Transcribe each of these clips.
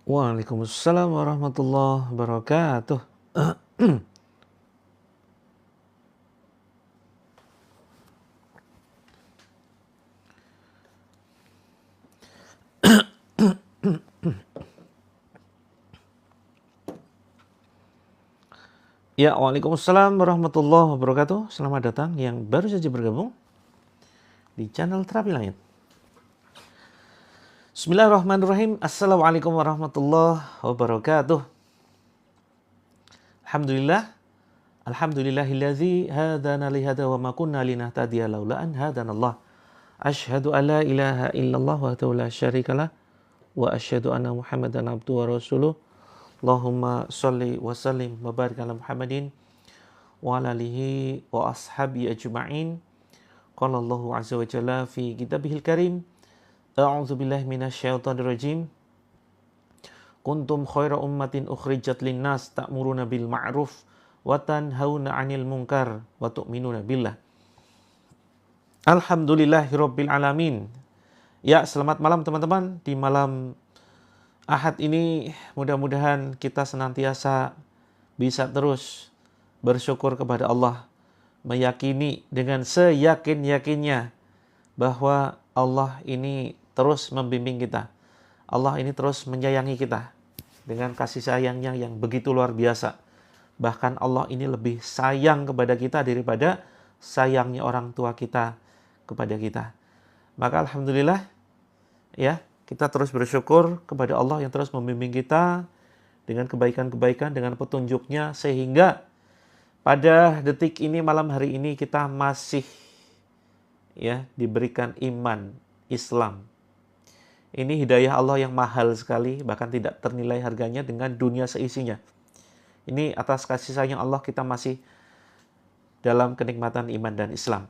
Waalaikumsalam warahmatullahi wabarakatuh. Ya, waalaikumsalam warahmatullahi wabarakatuh. Selamat datang yang baru saja bergabung di channel Terapi Langit. Bismillahirrahmanirrahim. Assalamualaikum warahmatullahi wabarakatuh. Alhamdulillah. Alhamdulillahillazi hadana lihada wa ma kunna linahtadiya laula an hadanallah. Asyhadu an la ilaha illallah wa la syarikalah wa asyhadu anna Muhammadan abduhu wa rasuluh. Allahumma sholli wa sallim wa barik ala Muhammadin wa ala alihi wa ashabi ajma'in. Qala Allahu azza wa jalla fi kitabihil karim. A'udzu billahi minasyaitonir rajim. Kuntum khaira ummatin ukhrijat linnas ta'muruna bil ma'ruf wa tanhauna 'anil munkar wa tu'minuna billah. Alhamdulillahirabbil alamin. Ya, selamat malam teman-teman. Di malam Ahad ini mudah-mudahan kita senantiasa bisa terus bersyukur kepada Allah, meyakini dengan seyakin-yakinnya bahwa Allah ini terus membimbing kita. Allah ini terus menyayangi kita dengan kasih sayangnya yang begitu luar biasa. Bahkan Allah ini lebih sayang kepada kita daripada sayangnya orang tua kita kepada kita. Maka alhamdulillah ya, kita terus bersyukur kepada Allah yang terus membimbing kita dengan kebaikan-kebaikan, dengan petunjuknya, sehingga pada detik ini, malam hari ini, kita masih ya diberikan iman Islam. Ini hidayah Allah yang mahal sekali, bahkan tidak ternilai harganya dengan dunia seisinya. Ini atas kasih sayang Allah kita masih dalam kenikmatan iman dan Islam.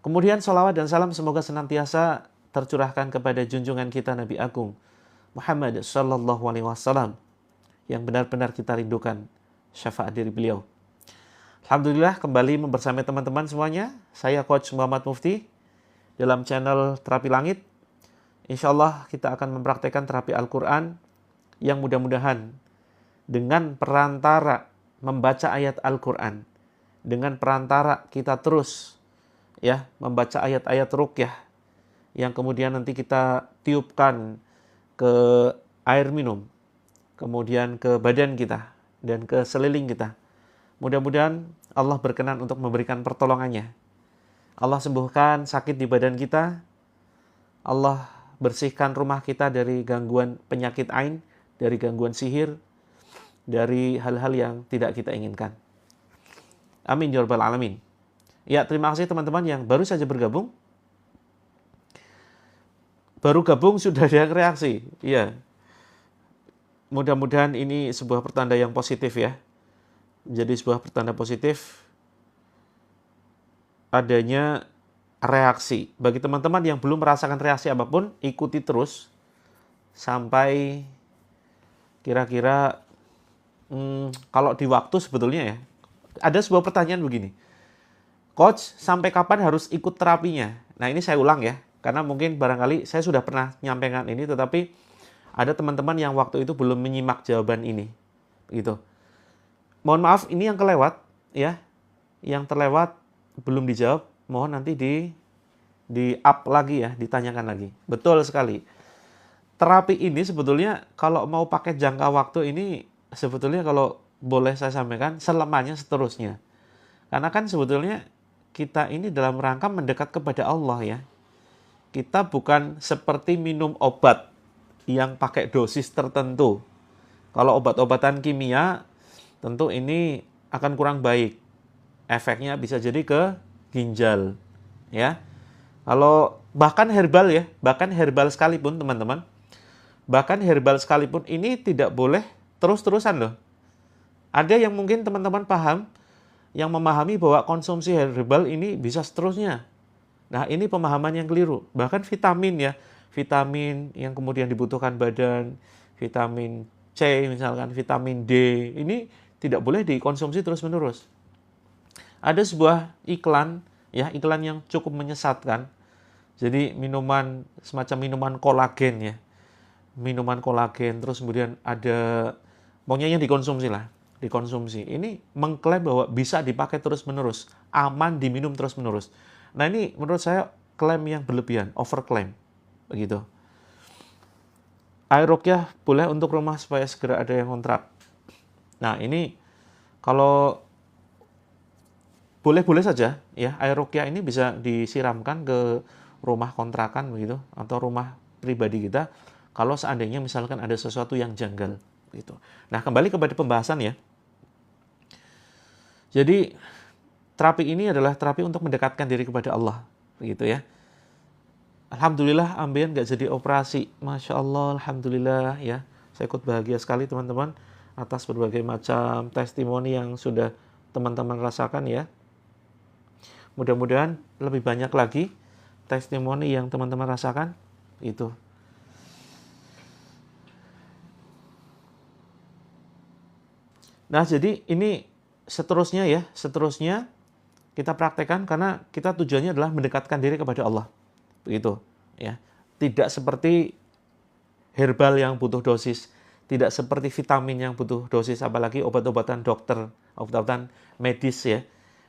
Kemudian salawat dan salam semoga senantiasa tercurahkan kepada junjungan kita Nabi Agung Muhammad sallallahu alaihi wasallam yang benar-benar kita rindukan syafaat dari beliau. Alhamdulillah kembali bersama teman-teman semuanya. Saya Coach Muhammad Mufti dalam channel Terapi Langit. Insyaallah kita akan mempraktekkan terapi Al-Quran yang mudah-mudahan dengan perantara membaca ayat Al-Quran, dengan perantara kita terus ya membaca ayat-ayat ruqyah yang kemudian nanti kita tiupkan ke air minum, kemudian ke badan kita dan ke seliling kita. Mudah-mudahan Allah berkenan untuk memberikan pertolongannya. Allah sembuhkan sakit di badan kita. Allah bersihkan rumah kita dari gangguan penyakit ain, dari gangguan sihir, dari hal-hal yang tidak kita inginkan. Amin ya rabbal alamin. Ya, terima kasih teman-teman yang baru saja bergabung. Baru gabung sudah ada reaksi. Iya. Mudah-mudahan ini sebuah pertanda yang positif ya. Jadi sebuah pertanda positif adanya reaksi. Bagi teman-teman yang belum merasakan reaksi apapun, ikuti terus sampai kira-kira kalau di waktu sebetulnya ya. Ada sebuah pertanyaan begini. Coach, sampai kapan harus ikut terapinya? Nah, ini saya ulang ya. Karena mungkin barangkali saya sudah pernah menyampaikan ini, tetapi ada teman-teman yang waktu itu belum menyimak jawaban ini. Gitu. Mohon maaf, ini yang kelewat, ya. Yang terlewat belum dijawab, mohon nanti di up lagi ya, ditanyakan lagi. Betul sekali. Terapi ini sebetulnya kalau mau pakai jangka waktu ini, sebetulnya kalau boleh saya sampaikan, selamanya seterusnya. Karena kan sebetulnya kita ini dalam rangka mendekat kepada Allah ya. Kita bukan seperti minum obat yang pakai dosis tertentu. Kalau obat-obatan kimia, tentu ini akan kurang baik. Efeknya bisa jadi ke ginjal. Ya. Kalau bahkan herbal ya, bahkan herbal sekalipun teman-teman, bahkan herbal sekalipun ini tidak boleh terus-terusan loh. Ada yang mungkin teman-teman paham, yang memahami bahwa konsumsi herbal ini bisa seterusnya. Nah, ini pemahaman yang keliru. Bahkan vitamin ya, vitamin yang kemudian dibutuhkan badan, vitamin C misalkan, vitamin D, ini tidak boleh dikonsumsi terus-menerus. Ada sebuah iklan, ya iklan yang cukup menyesatkan. Jadi minuman, semacam minuman kolagen ya. minuman kolagen, terus kemudian ada pokoknya yang dikonsumsi lah, dikonsumsi. Ini mengklaim bahwa bisa dipakai terus-menerus, aman diminum terus-menerus. Nah ini menurut saya klaim yang berlebihan, overklaim, begitu. Air ruqyah boleh untuk rumah supaya segera ada yang kontrak. Nah ini kalau boleh-boleh saja ya, air ruqyah ini bisa disiramkan ke rumah kontrakan begitu atau rumah pribadi kita kalau seandainya misalkan ada sesuatu yang janggal gitu. Nah, kembali kepada pembahasan ya. Jadi terapi ini adalah terapi untuk mendekatkan diri kepada Allah begitu ya. Alhamdulillah ambeien nggak jadi operasi. Masya Allah, Alhamdulillah ya. Saya ikut bahagia sekali teman-teman atas berbagai macam testimoni yang sudah teman-teman rasakan ya. Mudah-mudahan lebih banyak lagi testimoni yang teman-teman rasakan itu. Nah, jadi ini seterusnya ya, seterusnya kita praktekkan karena kita tujuannya adalah mendekatkan diri kepada Allah. Begitu, ya. Tidak seperti herbal yang butuh dosis, tidak seperti vitamin yang butuh dosis, apalagi obat-obatan dokter, obat-obatan medis ya.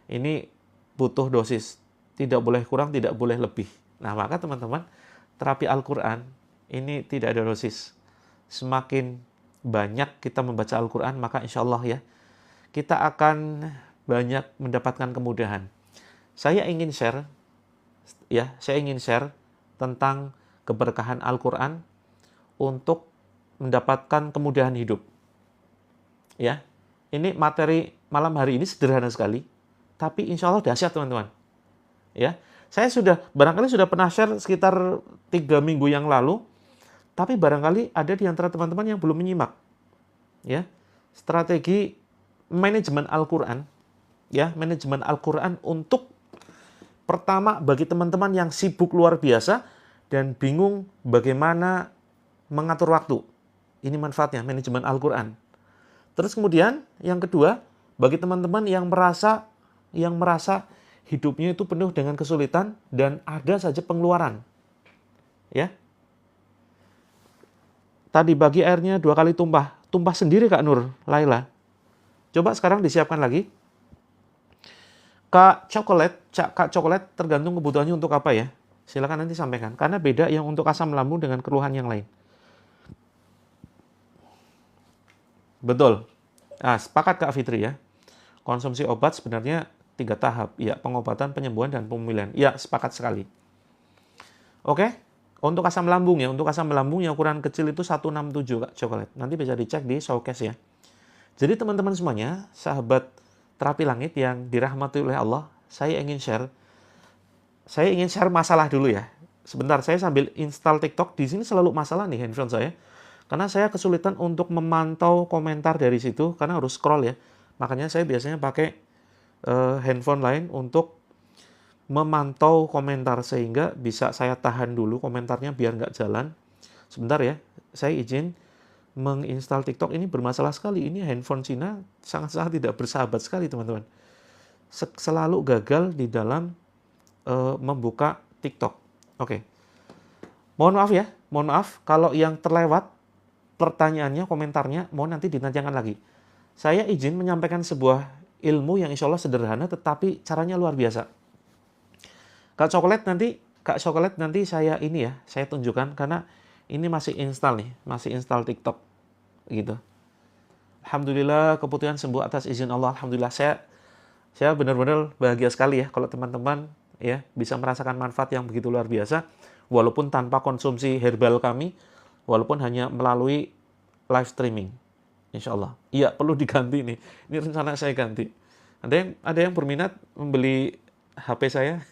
Ini butuh dosis, tidak boleh kurang, tidak boleh lebih. Nah, maka teman-teman, terapi Al-Quran ini tidak ada dosis. Semakin banyak kita membaca Al-Quran, maka insya Allah ya, kita akan banyak mendapatkan kemudahan. Saya ingin share tentang keberkahan Al-Quran untuk mendapatkan kemudahan hidup. Ya, ini materi malam hari ini sederhana sekali, tapi insya Allah dahsyat teman-teman. Ya, saya barangkali sudah pernah share sekitar 3 minggu yang lalu, tapi barangkali ada di antara teman-teman yang belum menyimak. Ya, strategi manajemen Al-Quran, ya, manajemen Al-Quran untuk pertama bagi teman-teman yang sibuk luar biasa dan bingung bagaimana mengatur waktu. Ini manfaatnya manajemen Al-Quran. Terus kemudian yang kedua, bagi teman-teman yang merasa hidupnya itu penuh dengan kesulitan dan ada saja pengeluaran. Ya. Tadi bagi airnya 2 kali tumpah. Tumpah sendiri Kak Nur, Laila. Coba sekarang disiapkan lagi. Kak coklat tergantung kebutuhannya untuk apa ya. Silakan nanti sampaikan. Karena beda yang untuk asam lambung dengan keluhan yang lain. Betul. Nah, sepakat Kak Fitri ya. Konsumsi obat sebenarnya 3 tahap. Ya, pengobatan, penyembuhan, dan pemulihan. Ya, sepakat sekali. Oke. Untuk asam lambung ya. Untuk asam lambung yang ukuran kecil itu 167 Kak coklat. Nanti bisa dicek di showcase ya. Jadi teman-teman semuanya, sahabat terapi langit yang dirahmati oleh Allah, saya ingin share masalah dulu ya. Sebentar, saya sambil install TikTok. Di sini selalu masalah nih handphone saya. Karena saya kesulitan untuk memantau komentar dari situ, karena harus scroll ya. Makanya saya biasanya pakai handphone lain untuk memantau komentar, sehingga bisa saya tahan dulu komentarnya biar nggak jalan. Sebentar ya, saya izin menginstal TikTok. Ini bermasalah sekali. Ini handphone Cina sangat-sangat tidak bersahabat sekali teman-teman. Selalu gagal di dalam membuka TikTok. Oke. Mohon maaf ya, mohon maaf kalau yang terlewat pertanyaannya, komentarnya, mohon nanti ditanyakan lagi. Saya izin menyampaikan sebuah ilmu yang insya Allah sederhana, tetapi caranya luar biasa. Kak Coklat nanti saya tunjukkan, karena ini masih install nih, masih install TikTok, gitu. Alhamdulillah keputusan sembuh atas izin Allah. Alhamdulillah saya benar-benar bahagia sekali ya kalau teman-teman ya bisa merasakan manfaat yang begitu luar biasa, walaupun tanpa konsumsi herbal kami. Walaupun hanya melalui live streaming, insya Allah. Iya, perlu diganti nih. Ini rencana saya ganti. Ada yang berminat membeli HP saya?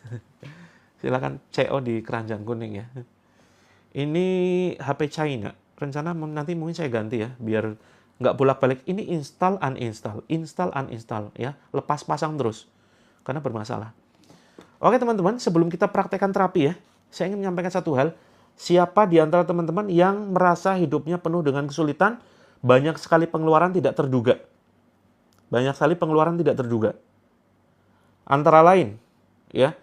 Silakan CO di keranjang kuning ya. Ini HP China. Rencana nanti mungkin saya ganti ya, biar nggak bolak-balik. Ini install uninstall ya. Lepas pasang terus, karena bermasalah. Oke teman-teman, sebelum kita praktekkan terapi ya, saya ingin menyampaikan satu hal. Siapa di antara teman-teman yang merasa hidupnya penuh dengan kesulitan, banyak sekali pengeluaran tidak terduga? Banyak sekali pengeluaran tidak terduga. Antara lain, ya,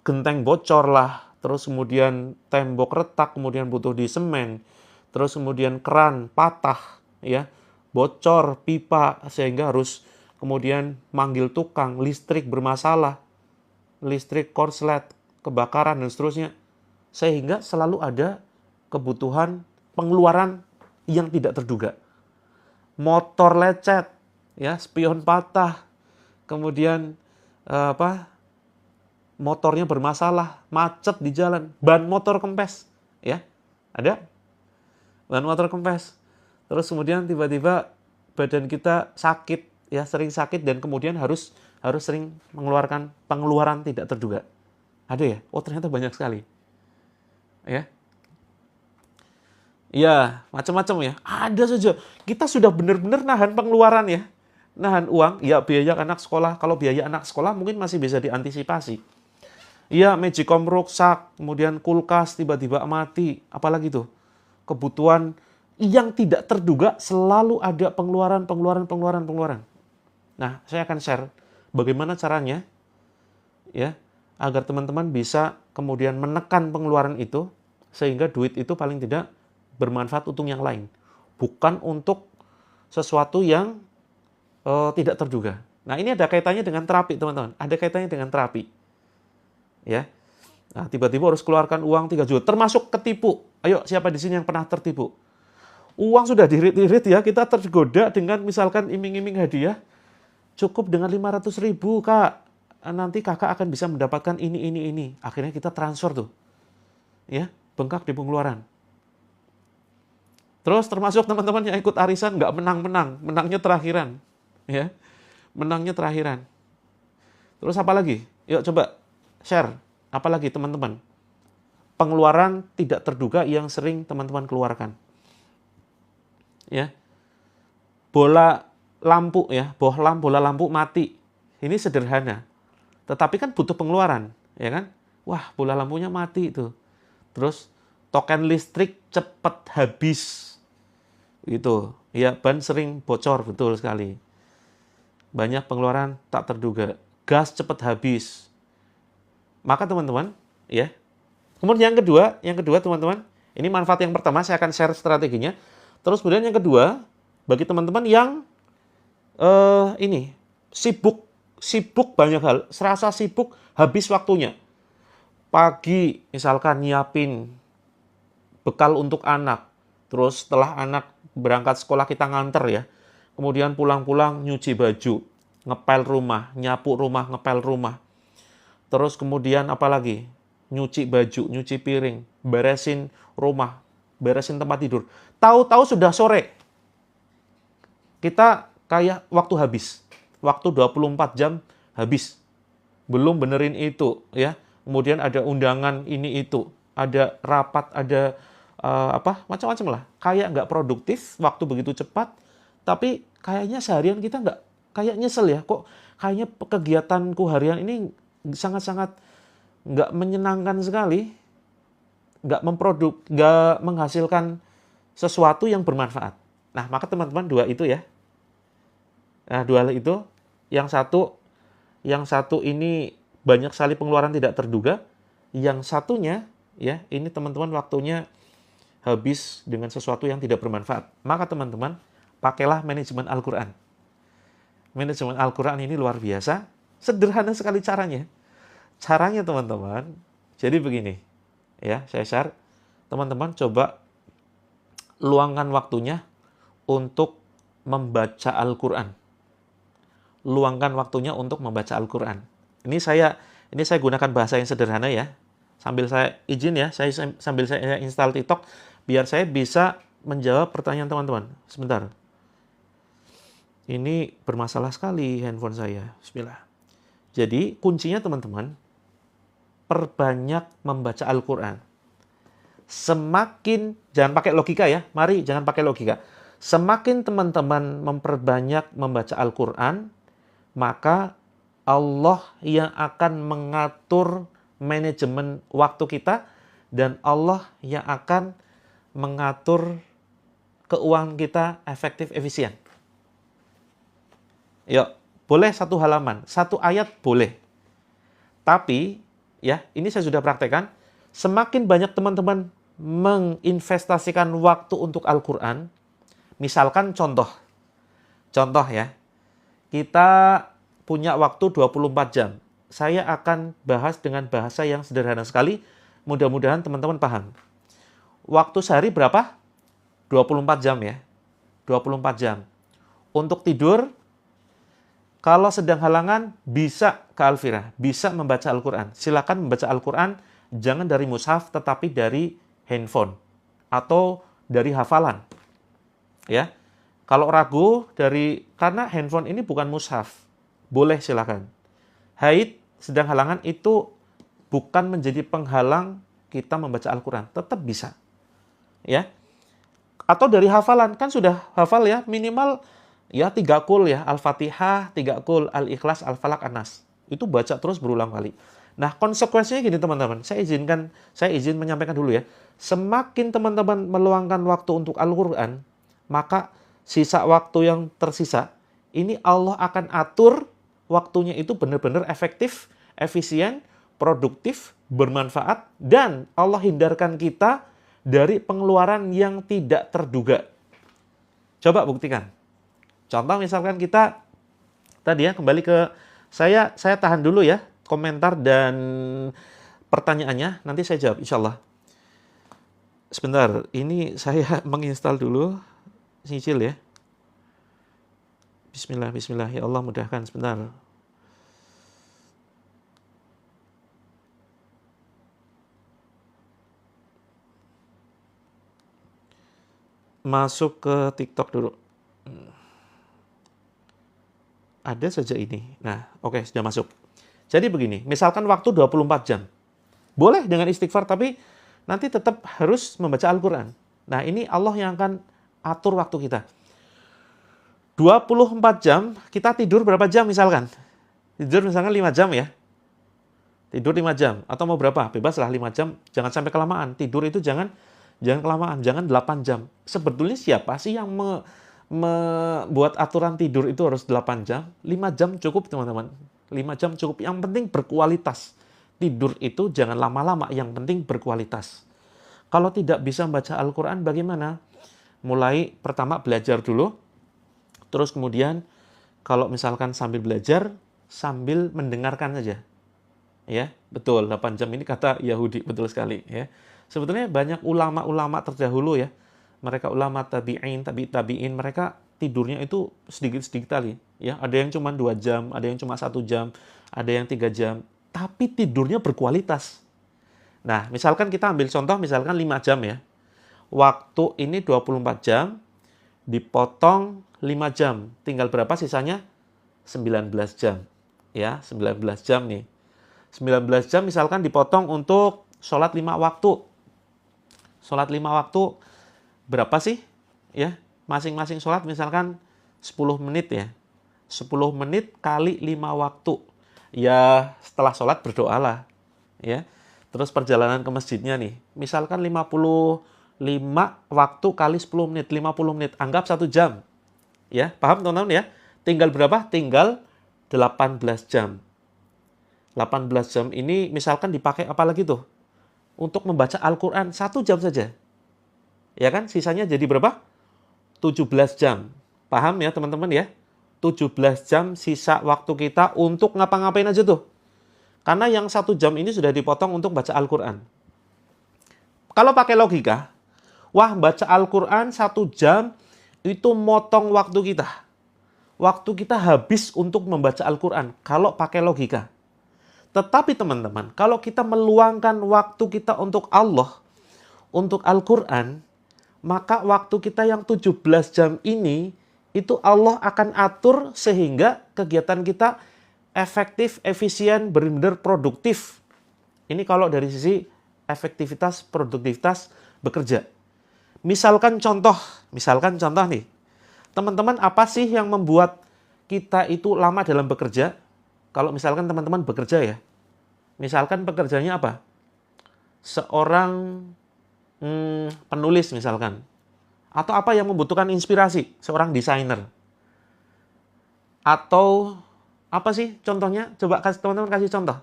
genteng bocor lah, terus kemudian tembok retak, kemudian butuh di semen, terus kemudian keran patah, ya, bocor pipa sehingga harus kemudian manggil tukang, listrik bermasalah, listrik korslet, kebakaran dan seterusnya. Sehingga selalu ada kebutuhan pengeluaran yang tidak terduga. Motor lecet, ya, spion patah, kemudian motornya bermasalah, macet di jalan, ban motor kempes, ya, ada ban motor kempes. Terus kemudian tiba-tiba badan kita sakit, ya, sering sakit dan kemudian harus sering mengeluarkan pengeluaran tidak terduga. Ada ya? Oh, ternyata banyak sekali. Ya. Ya, macam-macam ya. Ada saja. Kita sudah benar-benar nahan pengeluaran ya. Nahan uang, ya biaya anak sekolah. Kalau biaya anak sekolah mungkin masih bisa diantisipasi. Iya, Magicom rusak, kemudian kulkas tiba-tiba mati. Apalagi tuh? Kebutuhan yang tidak terduga selalu ada pengeluaran. Nah, saya akan share bagaimana caranya ya agar teman-teman bisa kemudian menekan pengeluaran itu sehingga duit itu paling tidak bermanfaat untuk yang lain, bukan untuk sesuatu yang tidak terduga. Nah, ini ada kaitannya dengan terapi, teman-teman. Ada kaitannya dengan terapi. Ya. Nah, tiba-tiba harus keluarkan uang 3 juta, termasuk ketipu. Ayo, siapa di sini yang pernah tertipu? Uang sudah diirit-irit ya, kita tergoda dengan misalkan iming-iming hadiah, cukup dengan 500.000, Kak. Nanti kakak akan bisa mendapatkan ini. Akhirnya kita transfer tuh. Ya, bengkak di pengeluaran. Terus termasuk teman-teman yang ikut arisan nggak menang-menang, menangnya terakhiran. Ya, menangnya terakhiran. Terus apa lagi? Yuk coba share. Apa lagi teman-teman? Pengeluaran tidak terduga yang sering teman-teman keluarkan. Ya, bola lampu ya, bola lampu mati. Ini sederhana. Tetapi kan butuh pengeluaran, ya kan? Wah, bola lampunya mati itu. Terus token listrik cepat habis. Itu. Ya, ban sering bocor, betul sekali. Banyak pengeluaran tak terduga. Gas cepat habis. Maka teman-teman, ya. Kemudian yang kedua teman-teman, ini manfaat yang pertama, saya akan share strateginya. Terus kemudian yang kedua, bagi teman-teman yang ini sibuk banyak hal, serasa sibuk habis waktunya. Pagi misalkan nyiapin bekal untuk anak, terus setelah anak berangkat sekolah kita nganter ya, kemudian pulang-pulang nyuci baju, ngepel rumah, nyapu rumah, ngepel rumah, terus kemudian apa lagi? Nyuci baju, nyuci piring, beresin rumah, beresin tempat tidur. Tahu-tahu sudah sore. Kita kayak waktu habis. Waktu 24 jam habis. Belum benerin itu ya. Kemudian ada undangan ini itu, ada rapat, ada macam-macam lah. Kayak nggak produktif, waktu begitu cepat, tapi kayaknya seharian kita nggak, kayak nyesel ya. Kok kayaknya kegiatanku harian ini sangat-sangat nggak menyenangkan sekali, nggak menghasilkan sesuatu yang bermanfaat. Nah, maka teman-teman dua itu ya. Nah, dua hal itu, yang satu ini banyak sekali pengeluaran tidak terduga, yang satunya ya, ini teman-teman waktunya habis dengan sesuatu yang tidak bermanfaat. Maka teman-teman, pakailah manajemen Al-Qur'an. Manajemen Al-Qur'an ini luar biasa, sederhana sekali caranya. Caranya teman-teman, jadi begini. Ya, saya share. Teman-teman coba luangkan waktunya untuk membaca Al-Qur'an. Luangkan waktunya untuk membaca Al-Qur'an. Ini saya gunakan bahasa yang sederhana ya. Sambil saya izin ya, sambil saya install TikTok biar saya bisa menjawab pertanyaan teman-teman. Sebentar. Ini bermasalah sekali handphone saya. Bismillah. Jadi, kuncinya teman-teman, perbanyak membaca Al-Qur'an. Semakin, jangan pakai logika ya. Mari jangan pakai logika. Semakin teman-teman memperbanyak membaca Al-Qur'an, maka Allah yang akan mengatur manajemen waktu kita dan Allah yang akan mengatur keuangan kita efektif, efisien. Yuk, boleh satu halaman, satu ayat boleh. Tapi, ya, ini saya sudah praktekkan, semakin banyak teman-teman menginvestasikan waktu untuk Al-Quran, misalkan contoh ya, kita punya waktu 24 jam. Saya akan bahas dengan bahasa yang sederhana sekali, mudah-mudahan teman-teman paham. Waktu sehari berapa? 24 jam ya. 24 jam. Untuk tidur, kalau sedang halangan, bisa ke Alfira, bisa membaca Al-Quran. Silakan membaca Al-Quran, jangan dari mushaf, tetapi dari handphone atau dari hafalan. Ya, kalau ragu karena handphone ini bukan mushaf, boleh silakan. Haid, sedang halangan itu bukan menjadi penghalang kita membaca Al-Quran, tetap bisa. Ya, atau dari hafalan, kan sudah hafal ya, minimal ya 3 kul ya, Al-Fatihah, 3 kul, Al-Ikhlas, Al-Falaq, An-Nas. Itu baca terus berulang kali. Nah, konsekuensinya gini teman-teman, saya izin menyampaikan dulu ya. Semakin teman-teman meluangkan waktu untuk Al-Quran, maka sisa waktu yang tersisa, ini Allah akan atur waktunya itu benar-benar efektif, efisien, produktif, bermanfaat, dan Allah hindarkan kita dari pengeluaran yang tidak terduga. Coba buktikan. Contoh misalkan kita tadi ya, kembali ke saya tahan dulu ya komentar dan pertanyaannya, nanti saya jawab insya Allah. Sebentar, ini saya menginstal dulu, cicil ya. Bismillah, bismillah, ya Allah mudahkan, sebentar. Masuk ke TikTok dulu. Ada saja ini. Nah, oke, sudah masuk. Jadi begini, misalkan waktu 24 jam. Boleh dengan istighfar, tapi nanti tetap harus membaca Al-Quran. Nah, ini Allah yang akan atur waktu kita. 24 jam, kita tidur berapa jam misalkan? Tidur misalkan 5 jam ya. Tidur 5 jam. Atau mau berapa? Bebas lah 5 jam. Jangan sampai kelamaan. Tidur itu jangan kelamaan. Jangan 8 jam. Sebetulnya siapa sih yang membuat aturan tidur itu harus 8 jam? 5 jam cukup teman-teman. 5 jam cukup. Yang penting berkualitas. Tidur itu jangan lama-lama. Yang penting berkualitas. Kalau tidak bisa membaca Al-Quran bagaimana? Mulai pertama belajar dulu. Terus kemudian kalau misalkan sambil belajar, sambil mendengarkan saja. Ya, betul. 8 jam ini kata Yahudi, betul sekali ya. Sebetulnya banyak ulama-ulama terdahulu ya. Mereka ulama tabi'in, tabi'in, mereka tidurnya itu sedikit-sedikit kali ya. Ada yang cuma 2 jam, ada yang cuma 1 jam, ada yang 3 jam, tapi tidurnya berkualitas. Nah, misalkan kita ambil contoh misalkan 5 jam ya. Waktu ini 24 jam dipotong 5 jam. Tinggal berapa sisanya? 19 jam. Ya, 19 jam nih. 19 jam misalkan dipotong untuk sholat 5 waktu. Sholat 5 waktu berapa sih? Ya, masing-masing sholat misalkan 10 menit ya. 10 menit kali 5 waktu. Ya, setelah sholat berdoalah. Ya. Terus perjalanan ke masjidnya nih. Misalkan 55 waktu kali 10 menit, 50 menit. Anggap 1 jam. Ya, paham teman-teman ya? Tinggal berapa? Tinggal 18 jam. 18 jam ini misalkan dipakai apa lagi tuh? Untuk membaca Al-Quran 1 jam saja. Ya kan? Sisanya jadi berapa? 17 jam. Paham ya teman-teman ya? 17 jam sisa waktu kita untuk ngapa-ngapain aja tuh. Karena yang 1 jam ini sudah dipotong untuk baca Al-Quran. Kalau pakai logika, wah baca Al-Quran 1 jam itu motong waktu kita. Waktu kita habis untuk membaca Al-Quran. Kalau pakai logika. Tetapi teman-teman, kalau kita meluangkan waktu kita untuk Allah, untuk Al-Quran, maka waktu kita yang 17 jam ini, itu Allah akan atur sehingga kegiatan kita efektif, efisien, benar-benar produktif. Ini kalau dari sisi efektivitas, produktivitas bekerja. Misalkan contoh nih, teman-teman apa sih yang membuat kita itu lama dalam bekerja? Kalau misalkan teman-teman bekerja ya, misalkan pekerjaannya apa? Seorang penulis misalkan. Atau apa yang membutuhkan inspirasi? Seorang desainer. Atau apa sih contohnya? Coba teman-teman kasih contoh.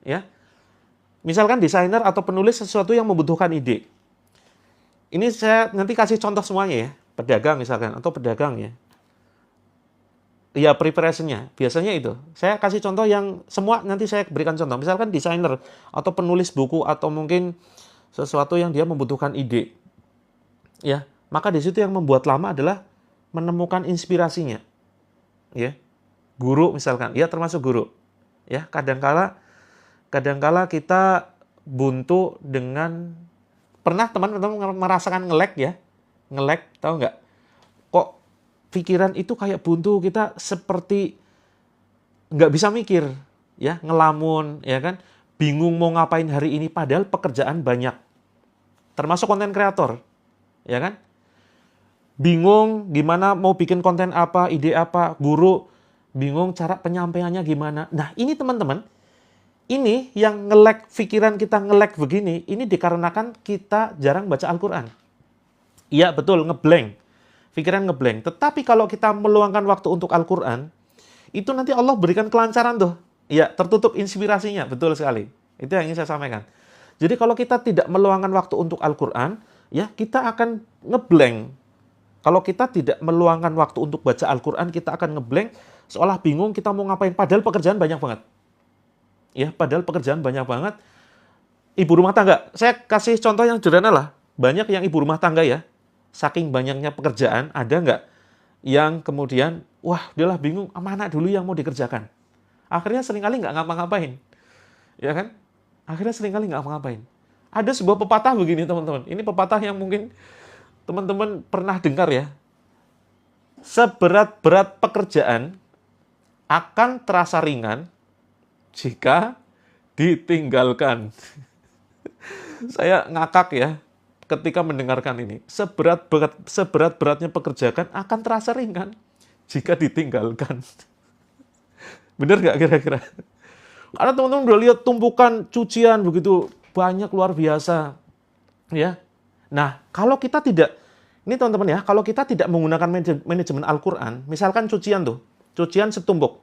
Ya. Misalkan desainer atau penulis sesuatu yang membutuhkan ide. Ini saya nanti kasih contoh semuanya ya. Pedagang misalkan, atau pedagang ya. Ya, preparationnya. Biasanya itu. Saya kasih contoh yang semua nanti saya berikan contoh. Misalkan desainer, atau penulis buku, atau mungkin sesuatu yang dia membutuhkan ide. Ya, maka di situ yang membuat lama adalah menemukan inspirasinya. Ya, guru misalkan, ya termasuk guru. Ya, kadangkala kita buntu dengan, pernah teman-teman merasakan nge-lag ya? Nge-lag, tahu nggak? Kok pikiran itu kayak buntu, kita seperti nggak bisa mikir, ya, ngelamun, ya kan? Bingung mau ngapain hari ini, padahal pekerjaan banyak. Termasuk konten kreator, ya kan? Bingung gimana mau bikin konten apa, ide apa, guru bingung cara penyampaiannya gimana. Nah, ini teman-teman, ini yang nge-lag, pikiran kita nge-lag begini, ini dikarenakan kita jarang baca Al-Quran. Iya, betul, ngeblank. Pikiran ngeblank. Tetapi kalau kita meluangkan waktu untuk Al-Quran, itu nanti Allah berikan kelancaran tuh. Iya, tertutup inspirasinya, betul sekali. Itu yang ingin saya sampaikan. Jadi kalau kita tidak meluangkan waktu untuk Al-Quran, ya kita akan ngeblank. Kalau kita tidak meluangkan waktu untuk baca Al-Quran, kita akan ngeblank, seolah bingung kita mau ngapain. Padahal pekerjaan banyak banget. Ya, padahal pekerjaan banyak banget. Ibu rumah tangga, saya kasih contoh yang sederhana lah. Banyak yang ibu rumah tangga ya, saking banyaknya pekerjaan, ada nggak yang kemudian, wah, udahlah bingung, mana dulu yang mau dikerjakan. Akhirnya seringkali nggak ngapa-ngapain. Ya kan? Akhirnya seringkali nggak ngapa-ngapain. Ada sebuah pepatah begini, teman-teman. Ini pepatah yang mungkin teman-teman pernah dengar ya. Seberat-berat pekerjaan akan terasa ringan jika ditinggalkan. Saya ngakak ya ketika mendengarkan ini. Seberat-beratnya pekerjaan akan terasa ringan jika ditinggalkan. Bener nggak kira-kira? Karena teman-teman udah lihat tumpukan cucian begitu banyak, luar biasa. Ya. Nah, kalau kita tidak, ini teman-teman ya, kalau kita tidak menggunakan manajemen Al-Quran, misalkan cucian tuh, cucian setumpuk.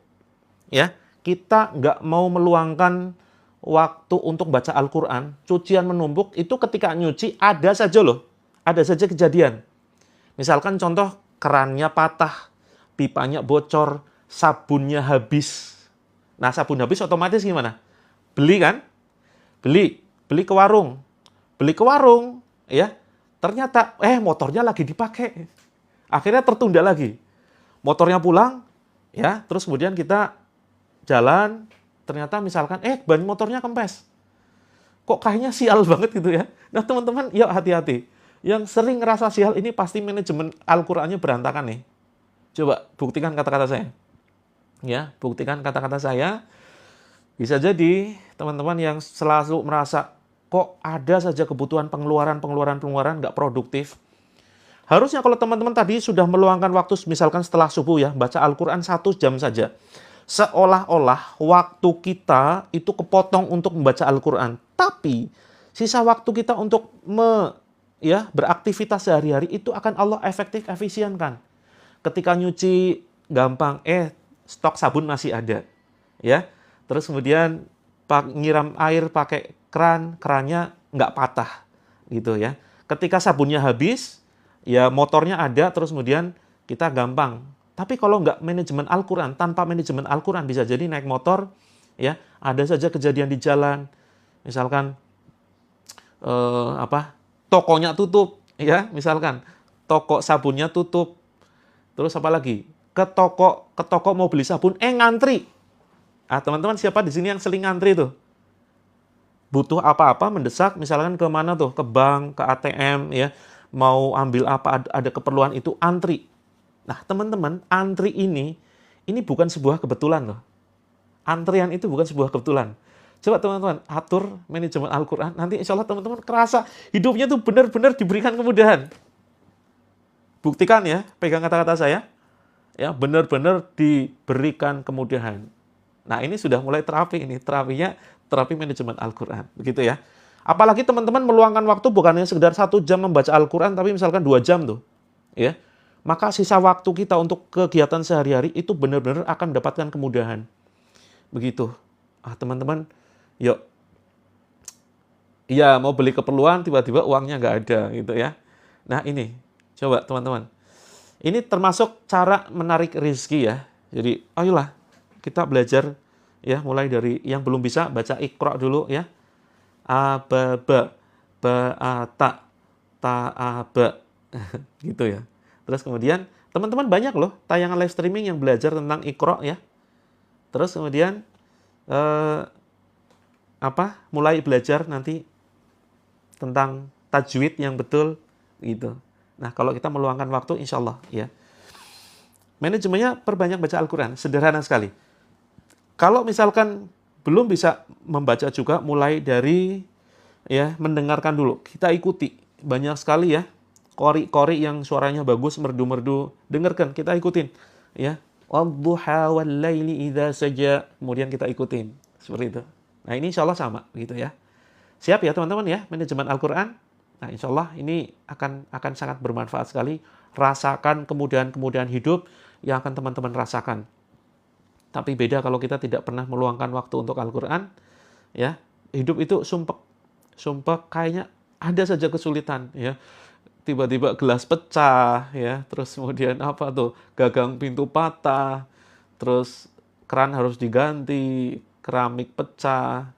Ya, kita nggak mau meluangkan waktu untuk baca Al-Quran, cucian menumpuk, itu ketika nyuci ada saja loh, ada saja kejadian. Misalkan contoh, kerannya patah, pipanya bocor, sabunnya habis. Nah, sabun habis otomatis gimana? Beli kan? Beli ke warung. Beli ke warung, ya. Ternyata, motornya lagi dipakai. Akhirnya tertunda lagi. Motornya pulang, ya, terus kemudian kita jalan, ternyata misalkan, ban motornya kempes. Kok kayaknya sial banget gitu ya. Nah, teman-teman, yuk hati-hati. Yang sering ngerasa sial ini pasti manajemen Al-Qurannya berantakan nih. Coba buktikan kata-kata saya. Ya, buktikan kata-kata saya. Bisa jadi teman-teman yang selalu merasa kok ada saja kebutuhan pengeluaran nggak produktif. Harusnya kalau teman-teman tadi sudah meluangkan waktu misalkan setelah subuh ya, baca Al-Quran 1 jam saja. Seolah-olah waktu kita itu kepotong untuk membaca Al-Quran. Tapi sisa waktu kita untuk beraktivitas sehari-hari itu akan Allah efisienkan. Ketika nyuci gampang, stok sabun masih ada, ya. Terus kemudian nyiram air pakai kerannya nggak patah, gitu ya. Ketika sabunnya habis, ya motornya ada, terus kemudian kita gampang. Tapi kalau nggak manajemen Al-Quran, tanpa manajemen Al-Quran bisa jadi naik motor, ya ada saja kejadian di jalan, misalkan tokonya tutup, ya misalkan toko sabunnya tutup, terus apa lagi? Ke toko mau beli sabun, ngantri. Teman-teman siapa di sini yang sering ngantri tuh? Butuh apa-apa mendesak, misalkan ke mana tuh? Ke bank, ke ATM, ya. Mau ambil apa, ada keperluan itu, antri. Nah, teman-teman, antri ini bukan sebuah kebetulan loh. Antrian itu bukan sebuah kebetulan. Coba teman-teman, atur manajemen Al-Quran, nanti insya Allah teman-teman kerasa hidupnya tuh benar-benar diberikan kemudahan. Buktikan ya, pegang kata-kata saya. Ya, benar-benar diberikan kemudahan. Nah, ini sudah mulai terapi ini. Terapi manajemen Al-Quran. Begitu ya. Apalagi teman-teman meluangkan waktu bukan hanya sekedar 1 jam membaca Al-Quran, tapi misalkan 2 jam tuh. Ya. Maka sisa waktu kita untuk kegiatan sehari-hari itu benar-benar akan mendapatkan kemudahan. Begitu. Teman-teman, yuk. Iya, mau beli keperluan, tiba-tiba uangnya nggak ada, gitu ya. Nah ini, coba teman-teman. Ini termasuk cara menarik rezeki ya. Jadi ayolah kita belajar ya, mulai dari yang belum bisa baca Iqra dulu ya. A, ba, ba, ba, a, ta, a, ba. Gitu ya. Terus kemudian teman-teman banyak loh tayangan live streaming yang belajar tentang Iqra ya. Terus kemudian mulai belajar nanti tentang tajwid yang betul gitu. Nah, kalau kita meluangkan waktu insya Allah ya. Manajemennya perbanyak baca Al-Quran, sederhana sekali. Kalau misalkan belum bisa membaca juga, mulai dari ya mendengarkan dulu. Kita ikuti, banyak sekali ya qori-qori yang suaranya bagus, merdu-merdu. Dengarkan, kita ikutin ya. Wadduha wal laili idza saja. Kemudian kita ikutin seperti itu. Nah, ini insya Allah sama gitu ya. Siap ya teman-teman ya, manajemen Al-Quran. Nah, insya Allah ini akan sangat bermanfaat sekali. Rasakan kemudahan-kemudahan hidup yang akan teman-teman rasakan. Tapi beda kalau kita tidak pernah meluangkan waktu untuk Al-Quran, ya. Hidup itu sumpek. Sumpek kayaknya ada saja kesulitan, ya. Tiba-tiba gelas pecah, ya. Terus kemudian apa tuh? Gagang pintu patah. Terus keran harus diganti, keramik pecah,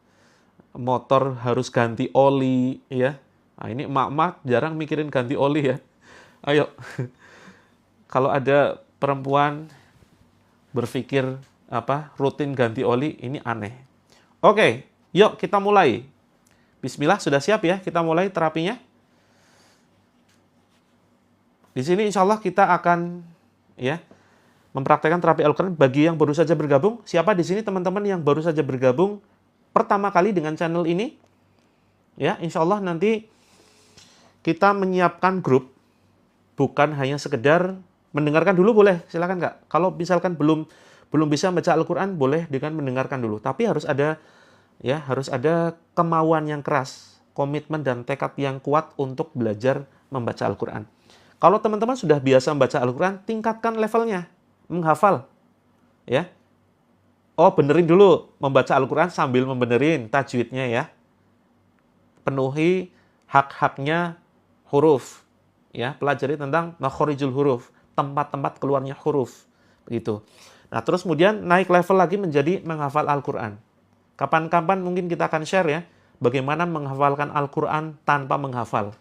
motor harus ganti oli ya. Nah, ini emak-emak jarang mikirin ganti oli ya. Ayo. Kalau ada perempuan berpikir rutin ganti oli, ini aneh. Oke, yuk kita mulai. Bismillah, sudah siap ya? Kita mulai terapinya. Di sini insya Allah kita akan ya mempraktekkan terapi Al-Quran bagi yang baru saja bergabung. Siapa di sini teman-teman yang baru saja bergabung pertama kali dengan channel ini? Ya, insya Allah nanti kita menyiapkan grup, bukan hanya sekedar mendengarkan dulu boleh, silakan Kak. Kalau misalkan belum bisa baca Al-Quran, boleh dengan mendengarkan dulu. Tapi harus ada kemauan yang keras, komitmen dan tekad yang kuat untuk belajar membaca Al-Quran. Kalau teman-teman sudah biasa membaca Al-Quran, tingkatkan levelnya, menghafal. Ya. Oh, benerin dulu membaca Al-Quran sambil membenerin tajwidnya ya. Penuhi hak-haknya huruf. Ya, pelajari tentang makhorijul huruf, tempat-tempat keluarnya huruf. Begitu. Nah, terus kemudian naik level lagi menjadi menghafal Al-Quran. Kapan-kapan mungkin kita akan share ya, bagaimana menghafalkan Al-Quran tanpa menghafal.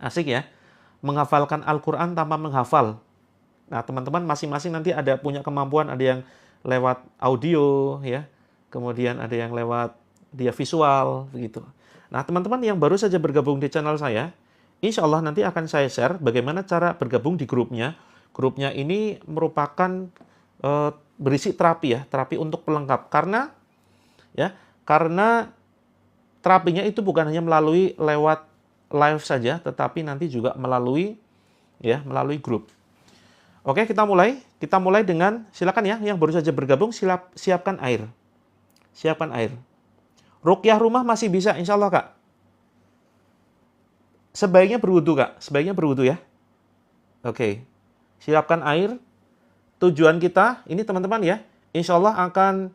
Asik ya, menghafalkan Al-Quran tanpa menghafal. Nah, teman-teman masing-masing nanti ada punya kemampuan, ada yang lewat audio ya, kemudian ada yang lewat dia visual begitu. Nah, teman-teman yang baru saja bergabung di channel saya, insya Allah nanti akan saya share bagaimana cara bergabung di grupnya. Grupnya ini merupakan berisi terapi ya, terapi untuk pelengkap. Karena terapinya itu bukan hanya melalui lewat live saja, tetapi nanti juga melalui grup. Oke, kita mulai. Kita mulai dengan, silakan ya, yang baru saja bergabung, siapkan air. Siapkan air. Ruqyah rumah masih bisa, insya Allah, Kak. Sebaiknya berwudu, Kak. Sebaiknya berwudu ya. Oke. Siapkan air. Tujuan kita, ini teman-teman ya, insya Allah akan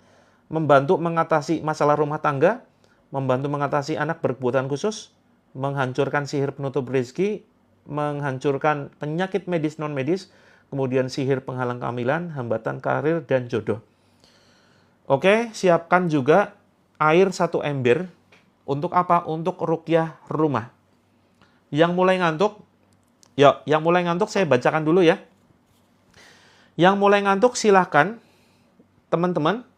membantu mengatasi masalah rumah tangga, membantu mengatasi anak berkebutuhan khusus, menghancurkan sihir penutup rezeki, menghancurkan penyakit medis non-medis, kemudian sihir penghalang kehamilan, hambatan karir, dan jodoh. Oke, siapkan juga air 1 ember. Untuk apa? Untuk ruqyah rumah. Yang mulai ngantuk, yang mulai ngantuk saya bacakan dulu ya. Yang mulai ngantuk silahkan, teman-teman,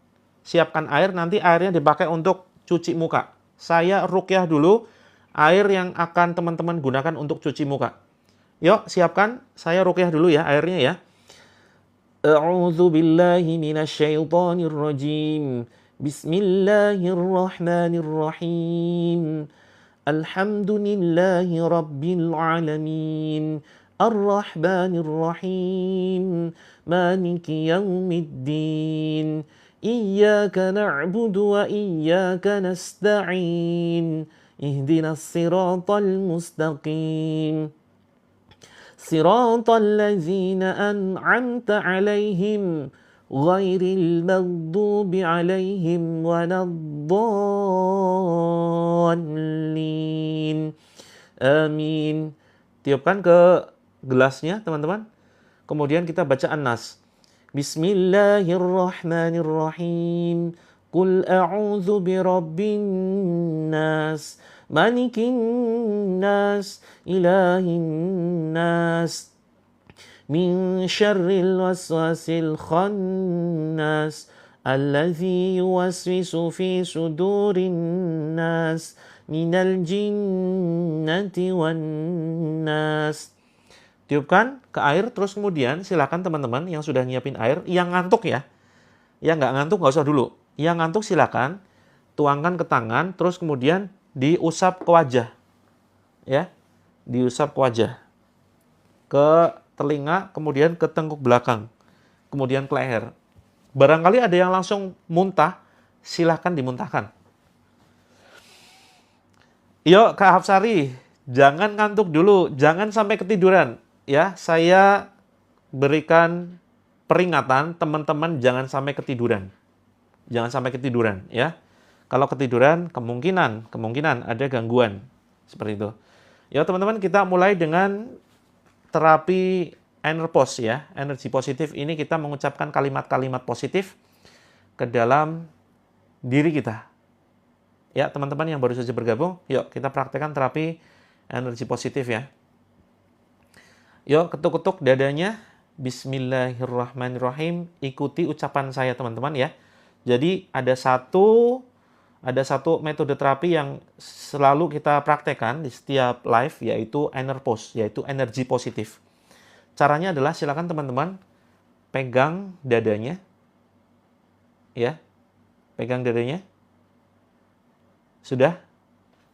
siapkan air, nanti airnya dipakai untuk cuci muka. Saya ruqyah dulu, air yang akan teman-teman gunakan untuk cuci muka. Yuk, siapkan. Saya ruqyah dulu ya airnya ya. A'udzu billahi minasyaitonir rajim. Bismillahirrahmanirrahim. Alhamdulillahi rabbil alamin. Ar-Rahmanir Rahim. Maliki yaumiddin. Iyyaka na'budu wa iyyaka nasta'in. Ihdinas siratal mustaqim. صراط الذين أنعمت عليهم غير المغضوب عليهم ولا الضالين آمين. Tiupkan ke gelasnya, teman-teman. Kemudian kita baca An-Nas. Bismillahirrahmanirrahim. Qul a'udzu birabbin nas, malikin nas, ilahin nas, min syarril waswasil khannas, alladzi yuwaswisu fi sudurin nas, minal jinnati wan nas. Tiupkan ke air, terus kemudian silakan teman-teman yang sudah nyiapin air, yang ngantuk ya, yang nggak ngantuk nggak usah dulu. Yang ngantuk silakan tuangkan ke tangan, terus kemudian diusap ke wajah, ya, diusap ke wajah, ke telinga, kemudian ke tengkuk belakang, kemudian ke leher. Barangkali ada yang langsung muntah, silakan dimuntahkan. Yuk Kak Hapsari, jangan ngantuk dulu, jangan sampai ketiduran. Ya, saya berikan peringatan teman-teman jangan sampai ketiduran. Jangan sampai ketiduran ya. Kalau ketiduran kemungkinan ada gangguan seperti itu. Ya teman-teman, kita mulai dengan terapi Enerpos ya. Energi positif ini kita mengucapkan kalimat-kalimat positif ke dalam diri kita. Ya teman-teman yang baru saja bergabung, yuk kita praktekkan terapi energi positif ya. Yuk ketuk-ketuk dadanya. Bismillahirrahmanirrahim. Ikuti ucapan saya teman-teman ya. Jadi ada satu metode terapi yang selalu kita praktekkan di setiap live, yaitu Enerpos, yaitu energi positif. Caranya adalah silakan teman-teman pegang dadanya. Ya. Pegang dadanya. Sudah?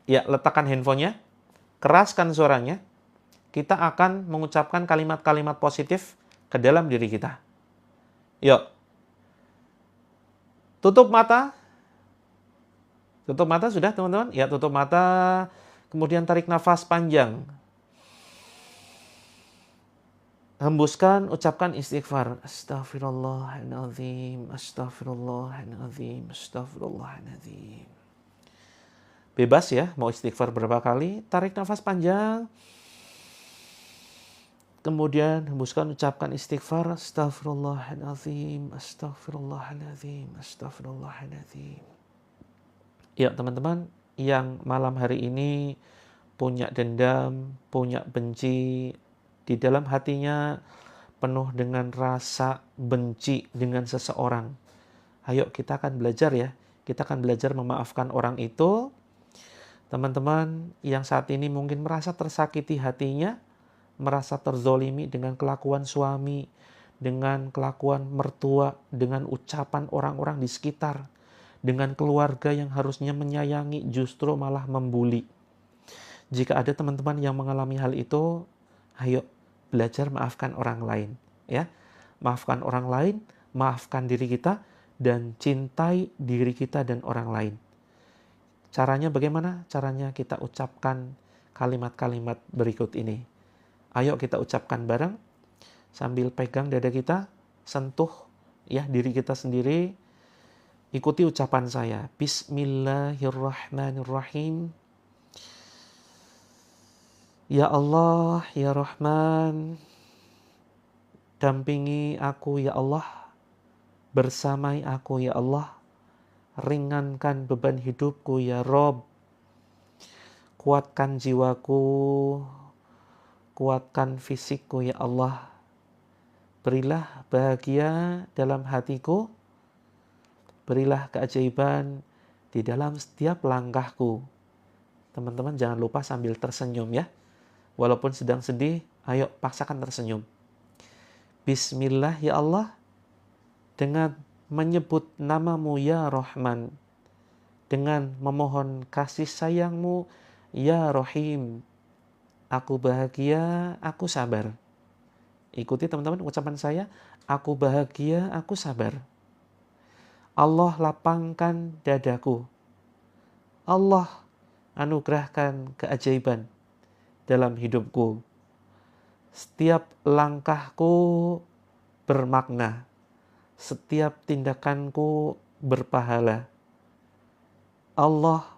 Ya, letakkan handphonenya. Keraskan suaranya. Kita akan mengucapkan kalimat-kalimat positif ke dalam diri kita. Yuk. Tutup mata. Tutup mata sudah teman-teman? Ya, tutup mata. Kemudian tarik nafas panjang. Hembuskan, ucapkan istighfar. Astaghfirullahaladzim, astaghfirullahaladzim, astaghfirullahaladzim. Bebas ya, mau istighfar berapa kali. Tarik nafas panjang. Kemudian hembuskan, ucapkan istighfar. Astaghfirullahaladzim, astaghfirullahaladzim, astaghfirullahaladzim. Ya teman-teman, yang malam hari ini punya dendam, punya benci, di dalam hatinya penuh dengan rasa benci dengan seseorang. Ayo kita akan belajar ya. Kita akan belajar memaafkan orang itu. Teman-teman yang saat ini mungkin merasa tersakiti hatinya, merasa terzolimi dengan kelakuan suami, dengan kelakuan mertua, dengan ucapan orang-orang di sekitar, dengan keluarga yang harusnya menyayangi justru malah membuli. Jika ada teman-teman yang mengalami hal itu, ayo belajar maafkan orang lain, ya. Maafkan orang lain, maafkan diri kita, dan cintai diri kita dan orang lain. Caranya bagaimana? Caranya kita ucapkan kalimat-kalimat berikut ini. Ayo kita ucapkan bareng, sambil pegang dada kita, sentuh ya diri kita sendiri. Ikuti ucapan saya. Bismillahirrahmanirrahim. Ya Allah, ya Rahman, dampingi aku ya Allah, bersamai aku ya Allah, ringankan beban hidupku ya Rob, kuatkan jiwaku, kuatkan fisikku ya Allah, berilah bahagia dalam hatiku, berilah keajaiban di dalam setiap langkahku. Teman-teman jangan lupa sambil tersenyum ya. Walaupun sedang sedih, ayo paksakan tersenyum. Bismillah ya Allah, dengan menyebut namamu ya Rahman, dengan memohon kasih sayangmu ya Rahim, aku bahagia, aku sabar. Ikuti teman-teman ucapan saya, aku bahagia, aku sabar. Allah lapangkan dadaku. Allah anugerahkan keajaiban dalam hidupku. Setiap langkahku bermakna. Setiap tindakanku berpahala. Allah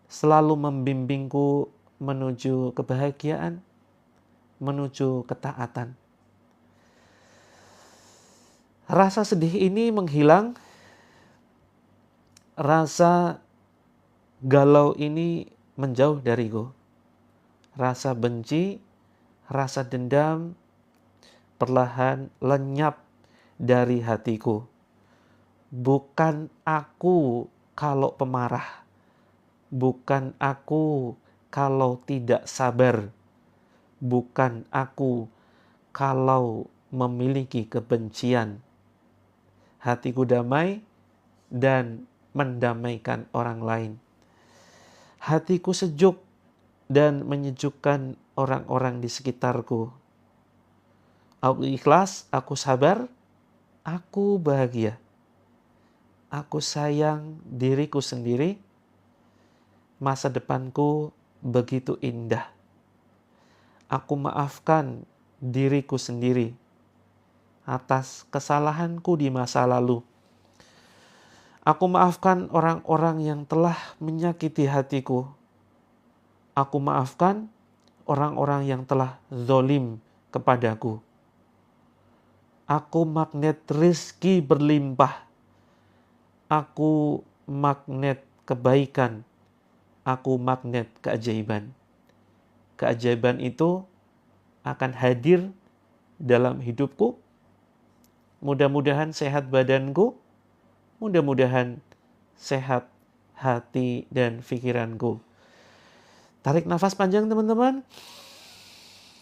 selalu membimbingku menuju kebahagiaan, menuju ketaatan. Rasa sedih ini menghilang, rasa galau ini menjauh dariku. Rasa benci, rasa dendam perlahan lenyap dari hatiku. Bukan aku kalau pemarah, bukan aku kalau tidak sabar, bukan aku kalau memiliki kebencian. Hatiku damai dan mendamaikan orang lain. Hatiku sejuk dan menyejukkan orang-orang di sekitarku. Aku ikhlas, aku sabar, aku bahagia. Aku sayang diriku sendiri. Masa depanku begitu indah. Aku maafkan diriku sendiri atas kesalahanku di masa lalu. Aku maafkan orang-orang yang telah menyakiti hatiku. Aku maafkan orang-orang yang telah zalim kepadaku. Aku magnet rezeki berlimpah. Aku magnet kebaikan. Aku magnet keajaiban. Keajaiban itu akan hadir dalam hidupku. Mudah-mudahan sehat badanku, mudah-mudahan sehat hati dan pikiranku. Tarik nafas panjang teman-teman.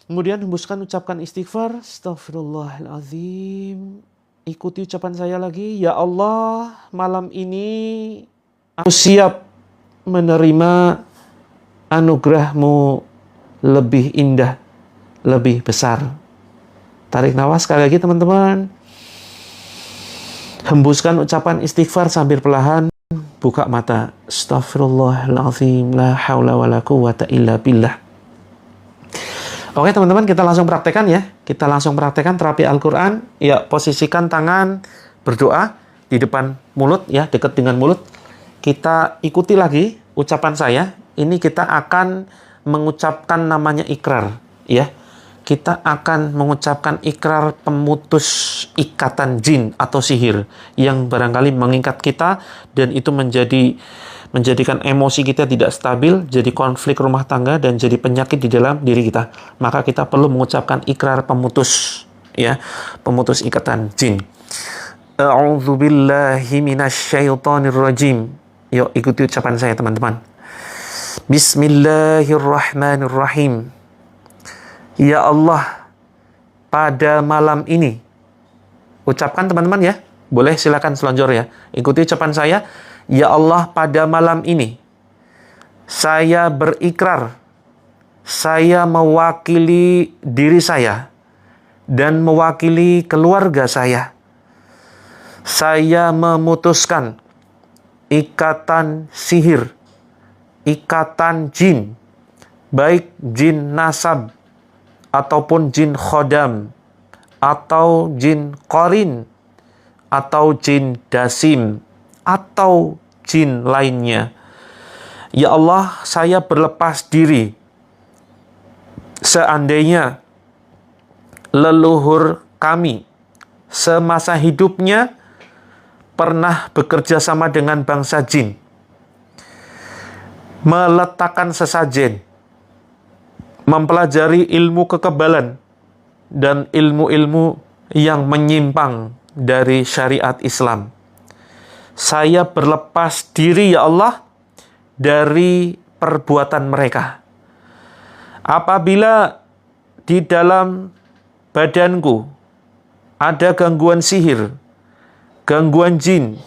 Kemudian hembuskan, ucapkan istighfar. Astaghfirullahaladzim. Ikuti ucapan saya lagi. Ya Allah, malam ini aku siap menerima anugerah-Mu lebih indah, lebih besar. Tarik nafas sekali lagi teman-teman. Hembuskan ucapan istighfar sambil perlahan buka mata. Astaghfirullahaladzim. La haula wa la quwata illa billah. Oke teman-teman, kita langsung praktekkan ya. Kita langsung praktekkan terapi Al-Quran. Ya, posisikan tangan berdoa di depan mulut ya, dekat dengan mulut. Kita ikuti lagi ucapan saya. Ini kita akan mengucapkan namanya ikrar ya. Kita akan mengucapkan ikrar pemutus ikatan jin atau sihir yang barangkali mengikat kita dan itu menjadikan emosi kita tidak stabil, jadi konflik rumah tangga dan jadi penyakit di dalam diri kita. Maka kita perlu mengucapkan ikrar pemutus ya, pemutus ikatan jin. A'udzubillahi minasyaitonirrajim. Yuk ikuti ucapan saya teman-teman. Bismillahirrahmanirrahim. Ya Allah, pada malam ini, ucapkan teman-teman ya, boleh silakan selonjor ya, ikuti ucapan saya. Ya Allah, pada malam ini, saya berikrar, saya mewakili diri saya, dan mewakili keluarga saya memutuskan ikatan sihir, ikatan jin, baik jin nasab, ataupun jin khodam, atau jin qarin, atau jin dasim, atau jin lainnya. Ya Allah, saya berlepas diri. Seandainya leluhur kami semasa hidupnya pernah bekerja sama dengan bangsa jin, meletakkan sesajen, mempelajari ilmu kekebalan dan ilmu-ilmu yang menyimpang dari syariat Islam. Saya berlepas diri ya Allah dari perbuatan mereka. Apabila di dalam badanku ada gangguan sihir, gangguan jin,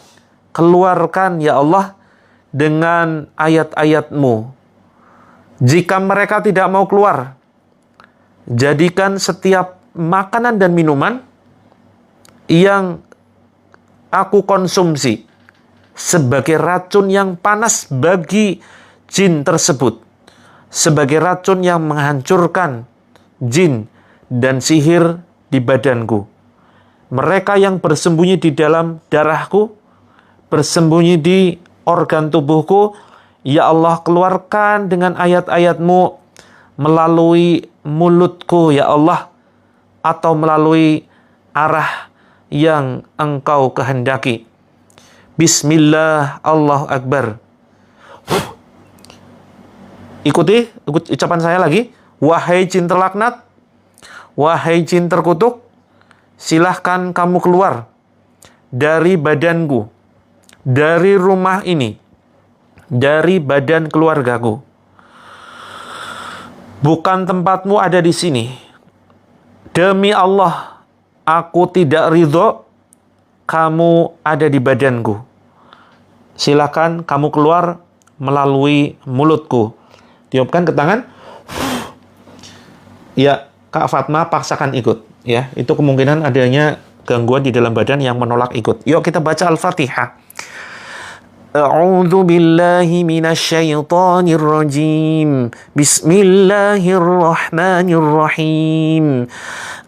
keluarkan ya Allah dengan ayat-ayat-Mu. Jika mereka tidak mau keluar, jadikan setiap makanan dan minuman yang aku konsumsi sebagai racun yang panas bagi jin tersebut, sebagai racun yang menghancurkan jin dan sihir di badanku. Mereka yang bersembunyi di dalam darahku, bersembunyi di organ tubuhku, ya Allah, keluarkan dengan ayat-ayat-Mu melalui mulutku ya Allah, atau melalui arah yang Engkau kehendaki. Bismillah, Allahu Akbar. Ikuti ucapan saya lagi. Wahai jin terlaknat, wahai jin terkutuk, silahkan kamu keluar dari badanku, dari rumah ini, dari badan keluargaku. Bukan tempatmu ada di sini. Demi Allah, aku tidak ridho kamu ada di badanku. Silakan kamu keluar melalui mulutku. Tiupkan ke tangan. Ya, Kak Fatma paksakan ikut. Ya, itu kemungkinan adanya gangguan di dalam badan yang menolak ikut. Yuk kita baca Al-Fatihah. A'udzu billahi minasy syaithanir rajim. Bismillahirrahmanirrahim.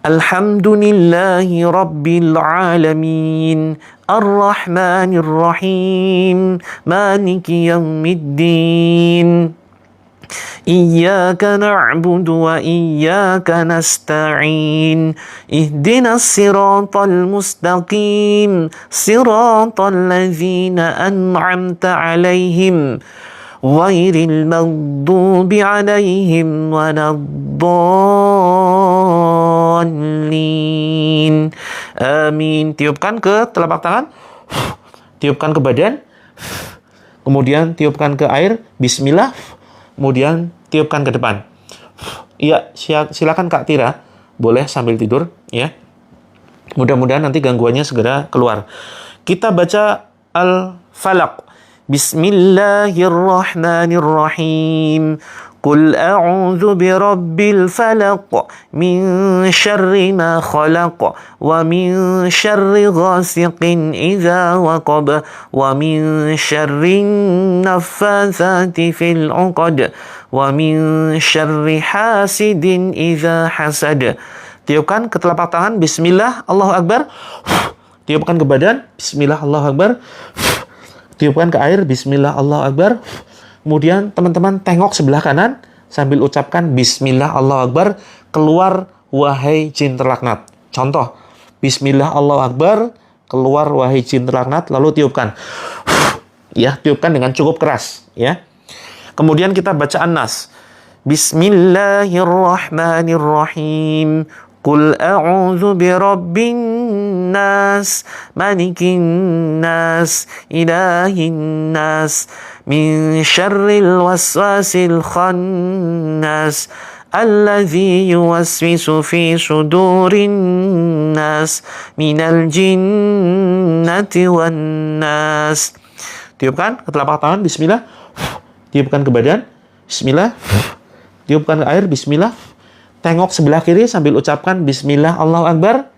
Alhamdulillahi rabbil alamin. Ar-Rahmanir Rahim. Maliki yaumiddin. Iyyaka na'budu wa iyyaka nasta'in. Ihdinas siratal mustaqim. Siratal ladzina an'amta 'alaihim ghairil maghdubi 'alaihim waladdallin. Amin. Tiupkan ke telapak tangan. Tiupkan ke badan. Kemudian tiupkan ke air. Bismillah. Kemudian tiupkan ke depan. Iya, silakan Kak Tira, boleh sambil tidur, ya. Mudah-mudahan nanti gangguannya segera keluar. Kita baca Al-Falaq. Bismillahirrahmanirrahim. Qul a'udzu birabbil falaq min syarri ma khalaq wa min syarri ghasiqin idza waqab wa min syarri naffatsati fil 'uqad wa min syarri hasidin idza hasad. Tiupkan ke telapak tangan. Bismillah, Allahu Akbar. Tiupkan ke badan. Bismillah, Allahu Akbar. Tiupkan ke air. Bismillah, Allahu Akbar. Kemudian teman-teman tengok sebelah kanan sambil ucapkan Bismillah, Allahu Akbar. Keluar, wahai jin terlaknat. Contoh, Bismillah, Allahu Akbar. Keluar, wahai jin terlaknat. Lalu tiupkan. Ya, tiupkan dengan cukup keras. Ya. Kemudian kita baca An-Nas. Bismillahirrahmanirrahim. Qul a'udzu birabbin nas, malikin nas, ilahin nas, min syarril waswasil khannas, alladzi yuwaswisu fi sudurin nas, minal jinnati wan nas. Tiupkan ke telapak tangan. Bismillah. Tiupkan ke badan. Bismillah. Tiupkan ke air. Bismillah. Tengok sebelah kiri sambil ucapkan Bismillah, Allahu Akbar.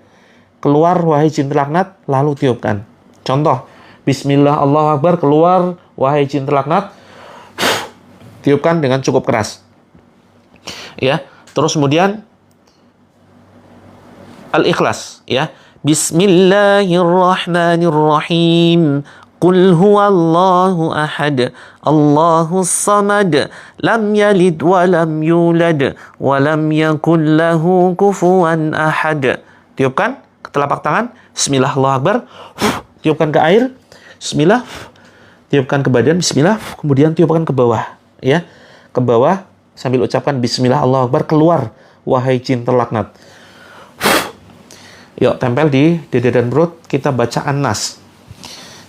Keluar, wahai jin terlaknat. Lalu tiupkan. Contoh, Bismillah, Allahu Akbar. Keluar, wahai jin terlaknat. Tiupkan dengan cukup keras. Ya. Terus kemudian Al-Ikhlas. Ya. Bismillahirrahmanirrahim. Qul huwallahu ahad, Allahus samad, lam yalid wa lam yulad, wa lam yakul lahu kufuwan ahad. Tiupkan ke telapak tangan. Bismillah, Allahu Akbar. Tiupkan ke air. Bismillah. Tiupkan ke badan. Bismillah. Kemudian tiupkan ke bawah. Ya, ke bawah sambil ucapkan Bismillah, Allahu Akbar. Keluar, wahai jin terlaknat. Yuk, tempel di dada dan perut. Kita baca An-Nas.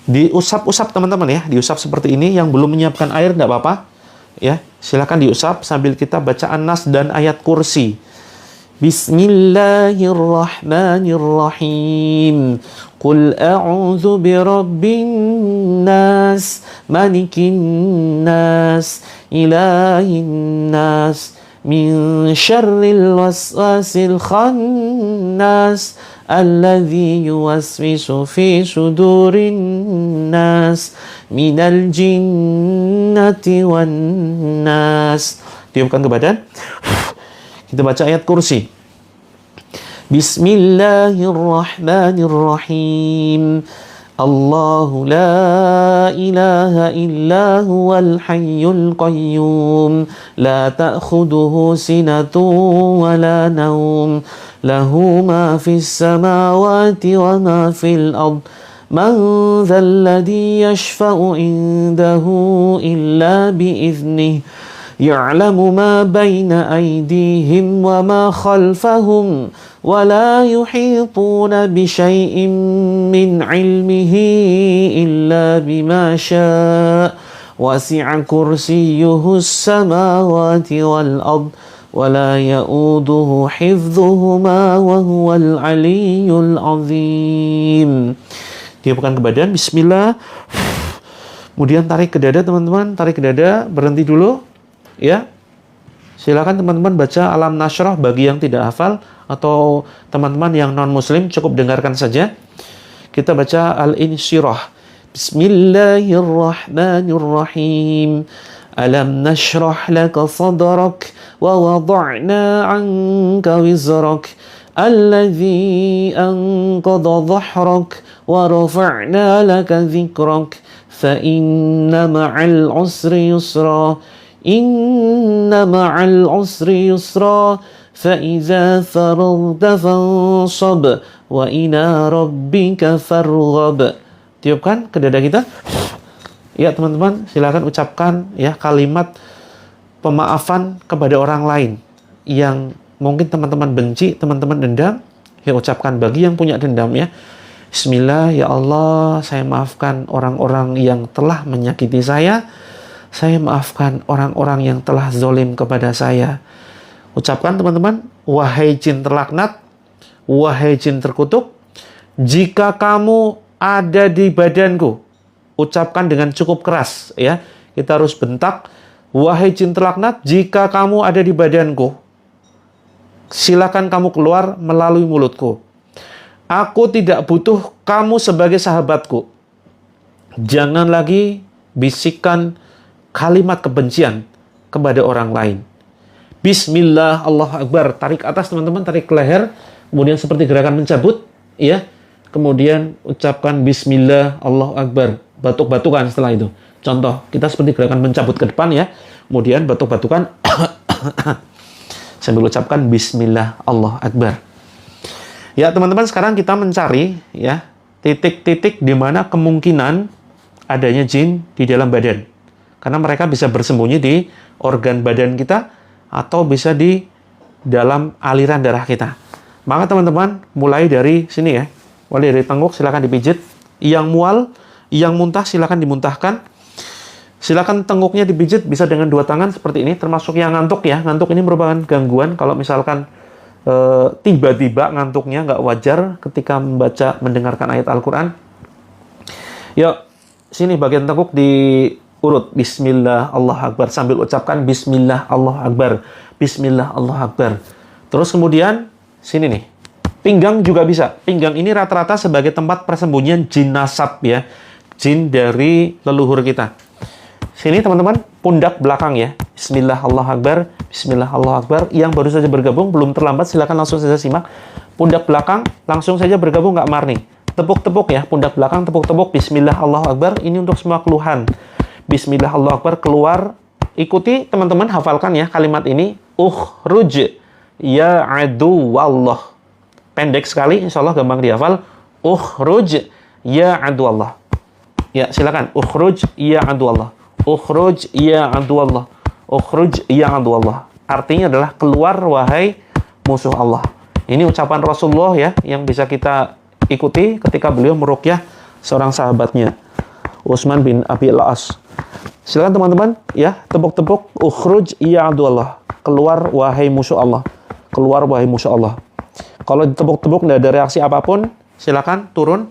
Diusap-usap teman-teman ya, diusap seperti ini. Yang belum menyiapkan air tidak apa-apa ya, silakan diusap sambil kita baca An-Nas dan ayat kursi. Bismillahirrahmanirrahim. Qul a'udzu birabbin nas, malikin nas, ilahin nas, min syarril waswasil khannas, alladzi yuwaswisu fi sudurin nas, minal jinnati wan nas. Tiupkan ke badan. Kita baca ayat kursi. Bismillahirrahmanirrahim. الله لا إله إلا هو الحي القيوم لا تأخذه سنة ولا نوم له ما في السماوات وما في الأرض من ذا الذي يشفع عنده إلا بإذنه يعلم ما بين أيديهم وما خلفهم ولا يحيطون بشيء من علمه إلا بما شاء وسع كرسيه السماوات والأرض ولا يؤوده حفظهما وهو العلي العظيم. Tiupkan ke badan, bismillah. Kemudian tarik ke dada teman-teman, tarik ke dada, berhenti dulu. Ya, silakan teman-teman baca Alam Nashrah bagi yang tidak hafal, atau teman-teman yang non-muslim cukup dengarkan saja. Kita baca Al-Insyirah. Bismillahirrahmanirrahim. Alam nashrah laka sadrak wa wada'na 'anka wizrak alladhi anqadha dhahrak wa rafa'na laka dhikrak fa inna ma'al usri yusra Inna ma'al usri yusra فَإِذَا فَرَغْتَ فَانصَبْ وَإِلَى رَبِّكَ فَارْغَبْ. Tiupkan ke dada kita. Ya teman-teman, silakan ucapkan ya kalimat pemaafan kepada orang lain yang mungkin teman-teman benci, teman-teman dendam. Ya ucapkan bagi yang punya dendam ya. Bismillah, ya Allah, saya maafkan orang-orang yang telah menyakiti saya. Saya maafkan orang-orang yang telah zalim kepada saya. Ucapkan teman-teman, wahai jin terlaknat, wahai jin terkutuk, jika kamu ada di badanku, ucapkan dengan cukup keras ya. Kita harus bentak, wahai jin terlaknat, jika kamu ada di badanku, silakan kamu keluar melalui mulutku. Aku tidak butuh kamu sebagai sahabatku. Jangan lagi bisikan kalimat kebencian kepada orang lain. Bismillah, Allahu Akbar. Tarik atas teman-teman, tarik ke leher. Kemudian seperti gerakan mencabut, ya. Kemudian ucapkan Bismillah, Allahu Akbar. Batuk-batukan setelah itu. Contoh, kita seperti gerakan mencabut ke depan ya. Kemudian batuk-batukan sambil ucapkan Bismillah, Allahu Akbar. Ya teman-teman, sekarang kita mencari ya titik-titik di mana kemungkinan adanya jin di dalam badan. Karena mereka bisa bersembunyi di organ badan kita, atau bisa di dalam aliran darah kita. Maka teman-teman, mulai dari sini ya. Mulai dari tengkuk, silakan dipijit. Yang mual, yang muntah, silakan dimuntahkan. Silakan tengkuknya dipijit, bisa dengan dua tangan seperti ini, termasuk yang ngantuk ya. Ngantuk ini merupakan gangguan. Kalau misalkan tiba-tiba ngantuknya nggak wajar ketika mendengarkan ayat Al-Quran. Yuk, sini bagian tengkuk di urut Bismillah Allah Akbar sambil ucapkan Bismillah Allah Akbar, Bismillah Allah Akbar. Terus kemudian sini nih, pinggang juga bisa. Pinggang ini rata-rata sebagai tempat persembunyian jin nasab ya, jin dari leluhur kita. Sini teman-teman, pundak belakang ya. Bismillah Allah Akbar, Bismillah Allah Akbar. Yang baru saja bergabung belum terlambat, silakan langsung saja simak. Pundak belakang langsung saja bergabung, nggak marni. Tepuk-tepuk ya, pundak belakang tepuk-tepuk Bismillah Allah Akbar. Ini untuk semua keluhan. Bismillah Allah Akbar, keluar. Ikuti teman-teman, hafalkan ya kalimat ini. Ukhruj ya adu wallah. Pendek sekali, insya Allah gampang dihafal. Ukhruj ya adu Allah. Ya silakan. Ukhruj ya adu Allah. Ukhruj ya adu Allah. Ukhruj ya adu Allah. Artinya adalah keluar wahai musuh Allah. Ini ucapan Rasulullah ya, yang bisa kita ikuti ketika beliau meruqyah seorang sahabatnya, Utsman bin Abi Al-As. Silakan teman-teman ya, tepuk-tepuk ukhruj ya Allah. Keluar wahai musuh Allah. Keluar wahai musuh Allah. Kalau ditepuk-tepuk tidak ada reaksi apapun, silakan turun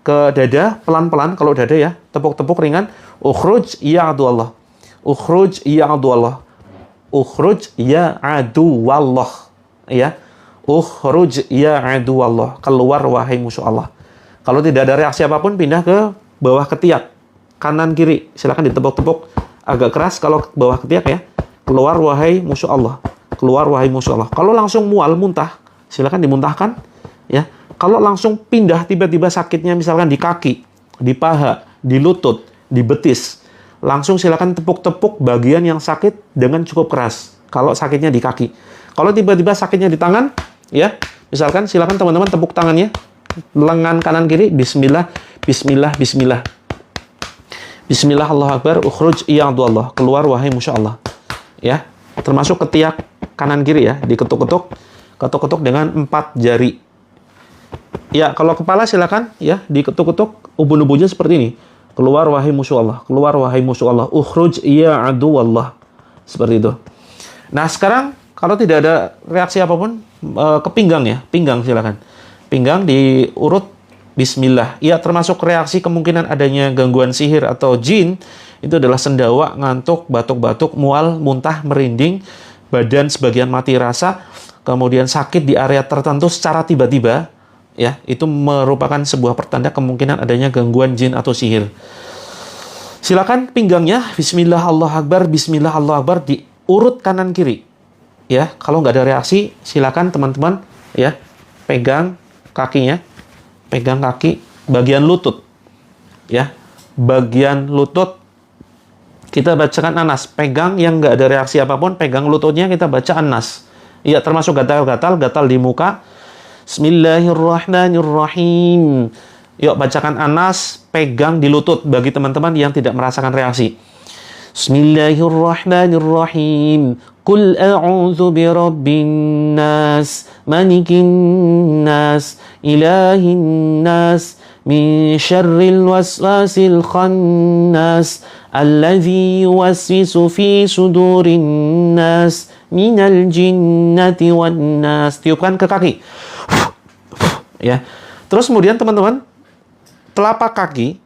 ke dada pelan-pelan. Kalau dada ya, tepuk-tepuk ringan. Ukhruj ya Allah. Ukhruj ya Allah. Ukhruj ya Allah. Ya. Ukhruj ya Allah. Keluar wahai musuh Allah. Kalau tidak ada reaksi apapun, pindah ke bawah ketiak. Kanan kiri, silakan ditepuk-tepuk agak keras kalau bawah ketiak ya. Keluar wahai musuh Allah. Keluar wahai musuh Allah. Kalau langsung mual, muntah, silakan dimuntahkan ya. Kalau langsung pindah tiba-tiba sakitnya misalkan di kaki, di paha, di lutut, di betis. Langsung silakan tepuk-tepuk bagian yang sakit dengan cukup keras. Kalau sakitnya di kaki. Kalau tiba-tiba sakitnya di tangan, ya, misalkan silakan teman-teman tepuk tangannya, lengan kanan kiri, bismillah, bismillah, bismillah. Bismillah, Allahu Akbar, ukhruj, ya Allah, keluar wahai Masya Allah. Ya, termasuk ketiak kanan kiri ya, diketuk-ketuk, ketuk-ketuk dengan 4 jari. Ya, kalau kepala silakan ya, diketuk-ketuk, ubun-ubunnya seperti ini. Keluar wahai musuh Allah, keluar wahai musuh Allah, ukhruj, ya Allah. Seperti itu. Nah, sekarang kalau tidak ada reaksi apapun, ke pinggang ya, pinggang silakan. Pinggang diurut bismillah. Ya, termasuk reaksi kemungkinan adanya gangguan sihir atau jin, itu adalah sendawa, ngantuk, batuk-batuk, mual, muntah, merinding, badan sebagian mati rasa, kemudian sakit di area tertentu secara tiba-tiba, ya, itu merupakan sebuah pertanda kemungkinan adanya gangguan jin atau sihir. Silakan pinggangnya, bismillah, Allahu Akbar, bismillah, Allahu Akbar, diurut kanan kiri. Ya, kalau nggak ada reaksi, silakan teman-teman ya, pegang kakinya, pegang kaki bagian lutut. Ya, bagian lutut kita bacakan Anas. Pegang yang nggak ada reaksi apapun, pegang lututnya kita baca Anas. Ya, termasuk gatal-gatal, gatal di muka. Bismillahirrahmanirrahim. Yuk, bacakan Anas, pegang di lutut bagi teman-teman yang tidak merasakan reaksi. Bismillahirrahmanirrahim. Qul a'udzu birabbin nas, malikin nas, ilahin nas, min syarril waswasil khannas, alladzi yuwaswisu fi sudurin nas, minal jinnati wan nas. Tiupkan ke kaki. Ya. Terus kemudian teman-teman, telapak kaki,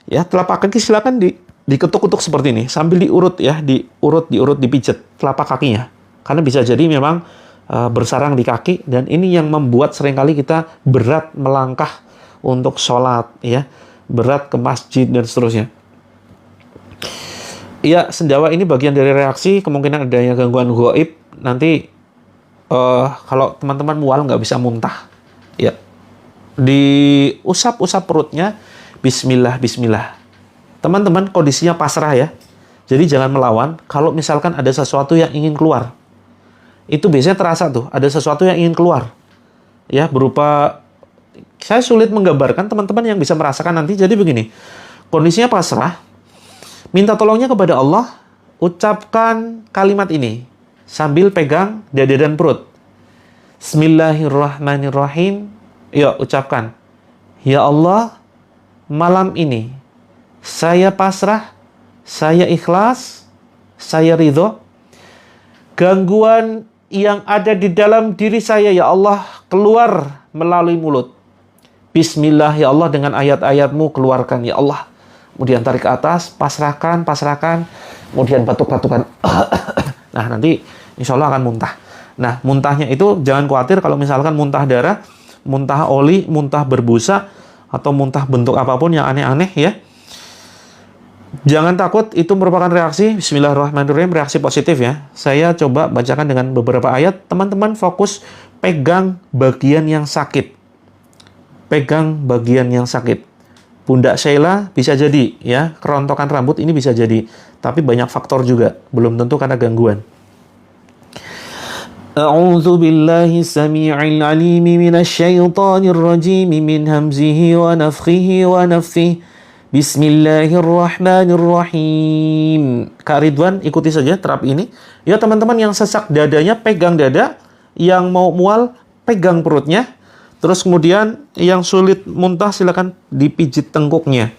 ya, telapak kaki silakan diketuk-ketuk seperti ini sambil diurut ya, diurut, dipijet telapak kakinya. Karena bisa jadi memang bersarang di kaki, dan ini yang membuat seringkali kita berat melangkah untuk sholat ya, berat ke masjid dan seterusnya. Ya, sendawa ini bagian dari reaksi kemungkinan adanya gangguan gaib. Nanti kalau teman-teman mual nggak bisa muntah, ya, diusap-usap perutnya, bismillah, bismillah. Teman-teman kondisinya pasrah ya. Jadi jangan melawan. Kalau misalkan ada sesuatu yang ingin keluar, itu biasanya terasa tuh, ada sesuatu yang ingin keluar. Ya, berupa, saya sulit menggambarkan, teman-teman yang bisa merasakan nanti. Jadi begini, kondisinya pasrah, minta tolongnya kepada Allah, ucapkan kalimat ini sambil pegang dada dan perut. Bismillahirrahmanirrahim. Yuk, ucapkan. Ya Allah, malam ini saya pasrah, saya ikhlas, saya ridho. Gangguan yang ada di dalam diri saya, ya Allah, keluar melalui mulut. Bismillah, ya Allah, dengan ayat-ayat-Mu keluarkan, ya Allah. Kemudian tarik ke atas, pasrahkan, kemudian batuk-batukan. Nah, nanti insya Allah akan muntah. Nah, muntahnya itu jangan khawatir kalau misalkan muntah darah, muntah oli, muntah berbusa, atau muntah bentuk apapun yang aneh-aneh ya. Jangan takut, itu merupakan reaksi. Bismillahirrahmanirrahim, reaksi positif ya. Saya coba bacakan dengan beberapa ayat. Teman-teman fokus pegang bagian yang sakit. Pegang bagian yang sakit. Pundak Sheila bisa jadi ya, kerontokan rambut ini bisa jadi. Tapi banyak faktor juga, belum tentu karena gangguan. A'udzu billahi samii'il 'aliim minasy syaithaanir rajiim min hamzihi wa nafthihi wa nafthihi. Bismillahirrahmanirrahim. Kak Ridwan, ikuti saja terapi ini. Ya, teman-teman yang sesak dadanya, pegang dada. Yang mau mual, pegang perutnya. Terus kemudian yang sulit muntah, silakan dipijit tengkuknya.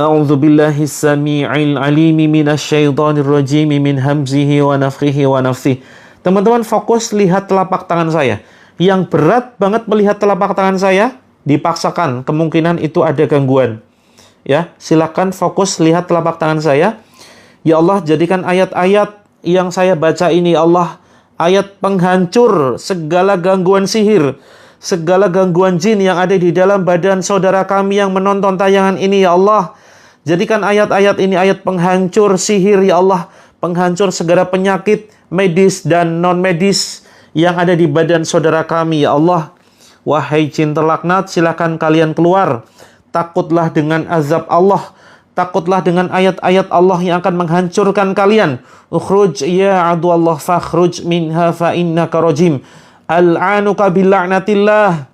A'udzu billahi samii'il 'aliim minasy syaithaanir rajiim min hamzihi wa nafthihi wa nafthihi. Teman-teman fokus lihat telapak tangan saya. Yang berat banget melihat telapak tangan saya, dipaksakan, kemungkinan itu ada gangguan. Ya, silakan fokus lihat telapak tangan saya. Ya Allah, jadikan ayat-ayat yang saya baca ini, ya Allah, ayat penghancur segala gangguan sihir, segala gangguan jin yang ada di dalam badan saudara kami yang menonton tayangan ini, ya Allah. Jadikan ayat-ayat ini ayat penghancur sihir, ya Allah, penghancur segala penyakit medis dan non-medis yang ada di badan saudara kami, ya Allah. Wahai jin terlaknat, silakan kalian keluar. takutlah dengan azab Allah, takutlah dengan ayat-ayat Allah yang akan menghancurkan kalian. Ukhruj ya aduallah fakhruj minha fa innaka rajim. Al'anuka bil'anatillah.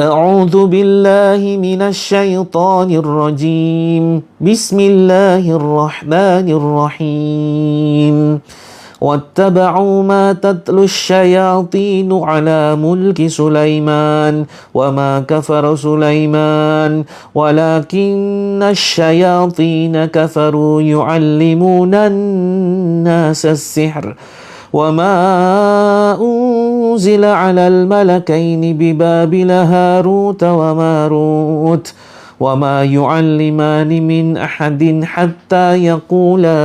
A'udzu billahi minasy syaithanir rajim. Bismillahirrahmanirrahim. واتبعوا ما تتلو الشياطين على ملك سليمان وما كفر سليمان ولكن الشياطين كفروا يعلمون الناس السحر وما أنزل على الملكين ببابل هاروت وماروت وما يعلمان من أحد حتى يقولا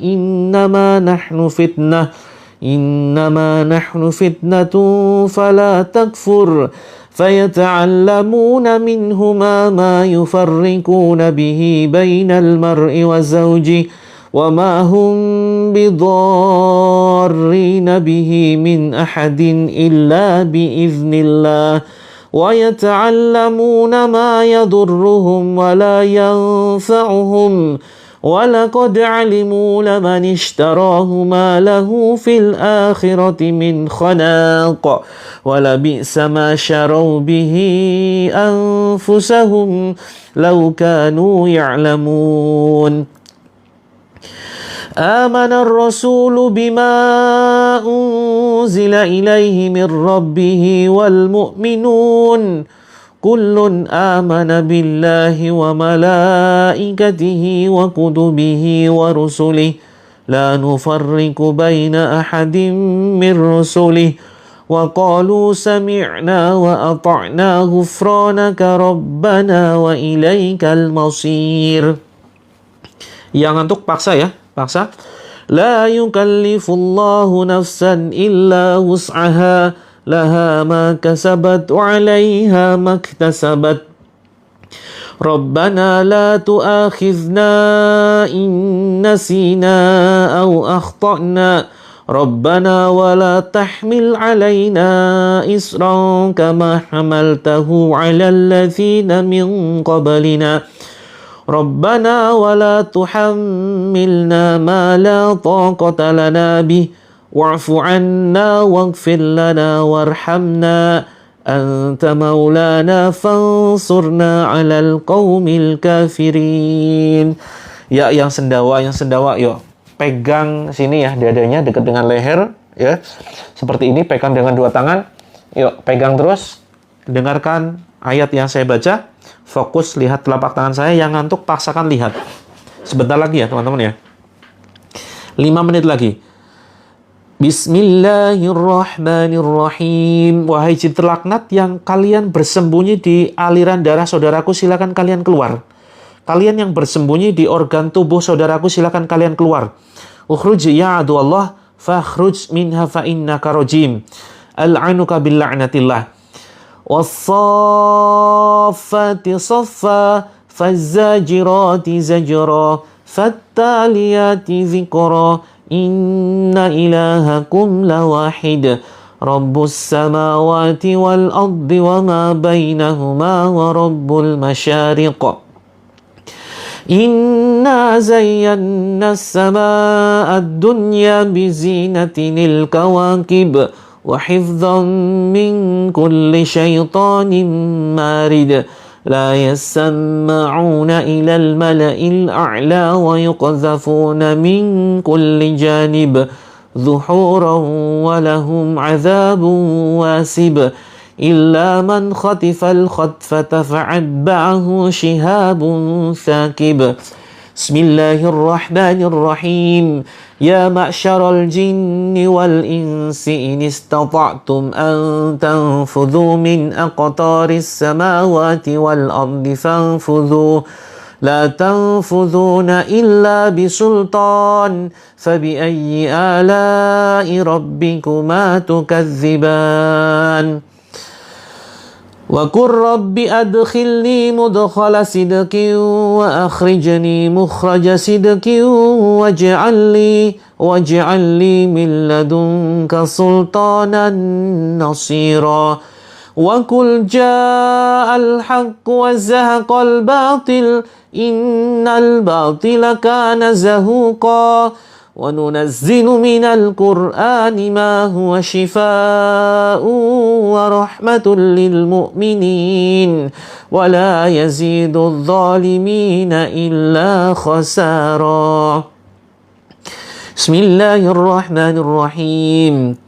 إنما نحن فتنة فلا تكفر فيتعلمون منهما ما يفرقون به بين المرء وزوجه وما هم بضارين به من أحد إلا بإذن الله ويتعلمون ما يضرهم ولا ينفعهم ولقد علموا لمن اشتراه ما له في الآخرة من خلاق ولبئس ما شروا به أنفسهم لو كانوا يعلمون آمن الرسول بما أنزل إليه من ربه والمؤمنون كل آمن بالله وملائكته وكتبه ورسله لا نفرق بين أحد من رسله وقالوا سمعنا وأطعنا غفرانك ربنا وإليك المصير. Yang ngantuk paksa ya, paksa. La yukallifullahu nafsan illa wus'aha laha ma kasabat wa 'alaiha maktasabat. Rabbana la tu'akhidhna in nasina aw akhtana. Rabbana wa la tahmil 'alaina isran kama hamaltahu 'alal ladzina min qablina. ربنا ولا تحملنا ما لا طاقة لنا به واعف عنا واغفر لنا وارحمنا أنت مولانا فانصرنا على القوم الكافرين. Ya, yang sendawa, yuk pegang sini ya, dadanya dekat dengan leher ya. Seperti ini, pegang dengan dua tangan. Yuk, pegang terus. Dengarkan ayat yang saya baca. Fokus lihat telapak tangan saya. Yang ngantuk paksakan lihat. Sebentar lagi ya teman-teman ya. 5 menit lagi. Bismillahirrahmanirrahim. Wahai jin terlaknat yang kalian bersembunyi di aliran darah saudaraku, silakan kalian keluar. Kalian yang bersembunyi di organ tubuh saudaraku, silakan kalian keluar. Ukhruj ya aduallah fakhruj minha fa innaka rajim. Al'anuka bil'anatillah. والصافات صفا فالزاجرات زجرا فالتاليات ذكرا إن إلهكم لواحد رب السماوات والأرض وما بينهما ورب المشارق إنا زينا السماء الدنيا بزينة الكواكب وحفظا من كل شيطان مارد لا يسمعون إلى الملأ الأعلى ويقذفون من كل جانب ذحورا ولهم عذاب واسب إلا من خطف الخطفة فأتبعه شهاب ثاقب بسم الله الرحمن الرحيم يا معشر الجن والإنس إن استطعتم أن تنفذوا من أقطار السماوات والأرض فانفذوا لا تنفذون إلا بسلطان فبأي آلاء ربكما تكذبان وقل رب أدخلني مدخل صدق وأخرجني مخرج صدق واجعل لي من لدنك سلطانا نصيرا وَقُلْ جَاءَ الْحَقُّ وَزَهَقَ الْبَاطِلُ إِنَّ الْبَاطِلَ كَانَ زَهُوقًا وَنُنَزِّلُ مِنَ الْقُرْآنِ مَا هُوَ شِفَاءٌ وَرَحْمَةٌ لِلْمُؤْمِنِينَ وَلَا يَزِيدُ الظَّالِمِينَ إِلَّا خَسَارًا. Bismillahirrahmanirrahim.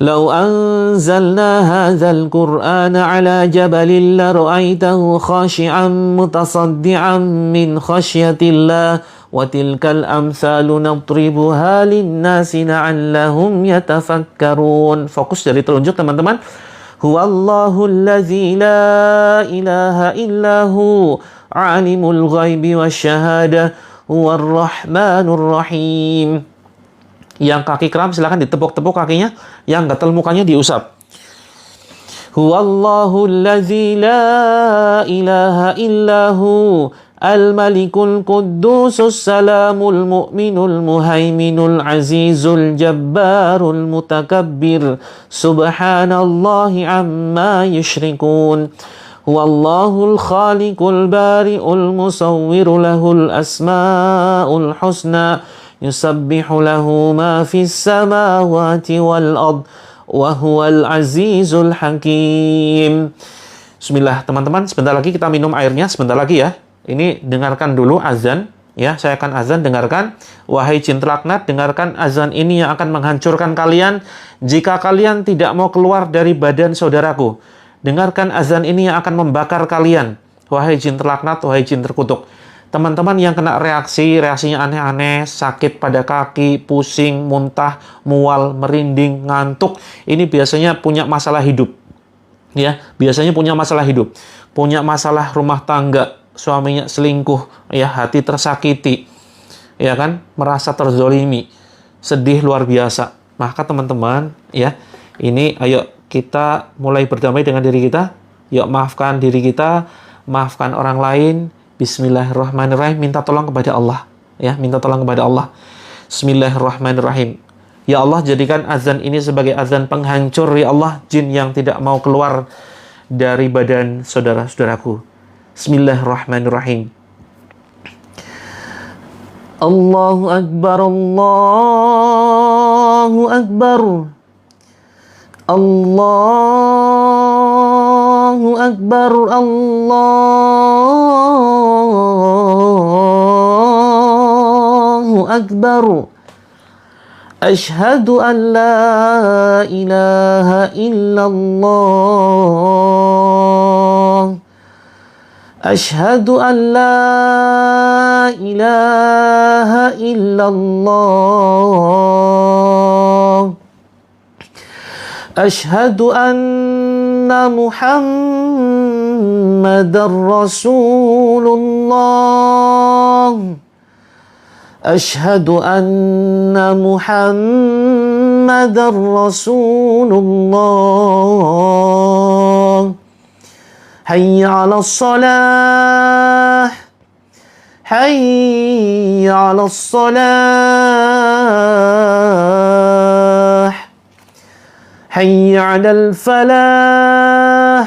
لو أنزلنا هذا القرآن على جبل لرأيته خاشعا متصدعا من خشية الله وتلك الأمثال نضربها للناس لعلهم يتفكرون. Fokus dari telunjuk teman-teman. Huwallahu allazi la ilaha illahu alimul ghaibi wasyahadah huwar rahmanur rahim. Yang kaki kram silakan ditepuk-tepuk kakinya, yang gatal mukanya diusap. Huwallahu allazi la ilaha illahu al-malikul quddusus salamul mu'minul muhaiminul azizul jabbarul mutakabbir subhanallahi amma yushrikun. Huwallahul khaliqul bari'ul musawwiru lahul asma'ul husna yusabbihu lahu ma fis samawati wal ard wa huwal azizul hakim. Bismillah teman-teman, sebentar lagi kita minum airnya, sebentar lagi ya. Ini dengarkan dulu azan ya, saya akan azan, dengarkan. Wahai jin terlaknat, dengarkan azan ini yang akan menghancurkan kalian jika kalian tidak mau keluar dari badan saudaraku. Dengarkan azan ini yang akan membakar kalian. Wahai jin terlaknat, wahai jin terkutuk. Teman-teman yang kena reaksinya aneh-aneh, sakit pada kaki, pusing, muntah, mual, merinding, ngantuk, ini biasanya punya masalah hidup. Ya, biasanya punya masalah hidup. Punya masalah rumah tangga, suaminya selingkuh, ya, hati tersakiti. Ya kan? Merasa terzolimi, sedih luar biasa. Maka teman-teman, ya, ini ayo kita mulai berdamai dengan diri kita. Yuk maafkan diri kita, maafkan orang lain. Bismillahirrahmanirrahim. Minta tolong kepada Allah. Ya, minta tolong kepada Allah. Bismillahirrahmanirrahim. Ya Allah, jadikan azan ini sebagai azan penghancur, ya Allah, jin yang tidak mau keluar dari badan saudara-saudaraku. Bismillahirrahmanirrahim. Allahu Akbar, Allahu Akbar. Allahu Akbar, Allahu Akbar. Asyhadu an la ilaha illallah. Asyhadu an la ilaha illallah. Asyhadu anna Muhammadar Rasulullah. Asyhadu anna Muhammadar Rasulullah. Hayya 'alas shalah. Hayya 'alas salah. Hayya 'alal falah.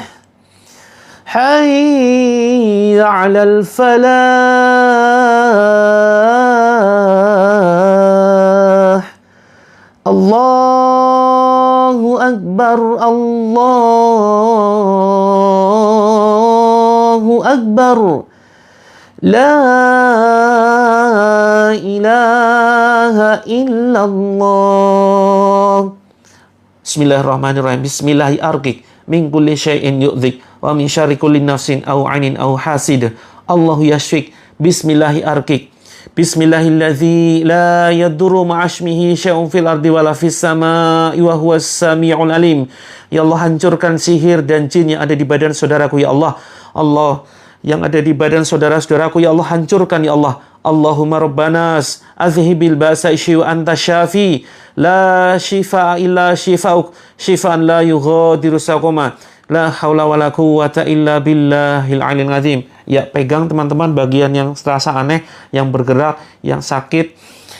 Hayya 'alal falah. Allahu Akbar, Allahu Akbar. La ilaha illallah. Bismillahirrahmanirrahim. Bismillahirrahmanirrahim. Min kulli syai'in yu'dhik wa min syarri kulli nafsin aw 'ainin aw hasid. Allahu yashfik. Bismillahirrahmanirrahim. Bismillahilladzi la yadurru ma'asmihi syai'un fil ardi wala fis samaa'i wa huwas samii'ul alim. Ya Allah, hancurkan sihir dan jin yang ada di badan saudaraku, ya Allah. Allah, yang ada di badan saudara-saudaraku, ya Allah, hancurkan, ya Allah. Allahumma rabbanas azhibil ba'sa wa anta syafi la shifaa illa shifauk shifaan la yughadiru saqama la haula wala quwwata illa billahil aliyil azim. Ya, pegang teman-teman bagian yang terasa aneh, yang bergerak, yang sakit,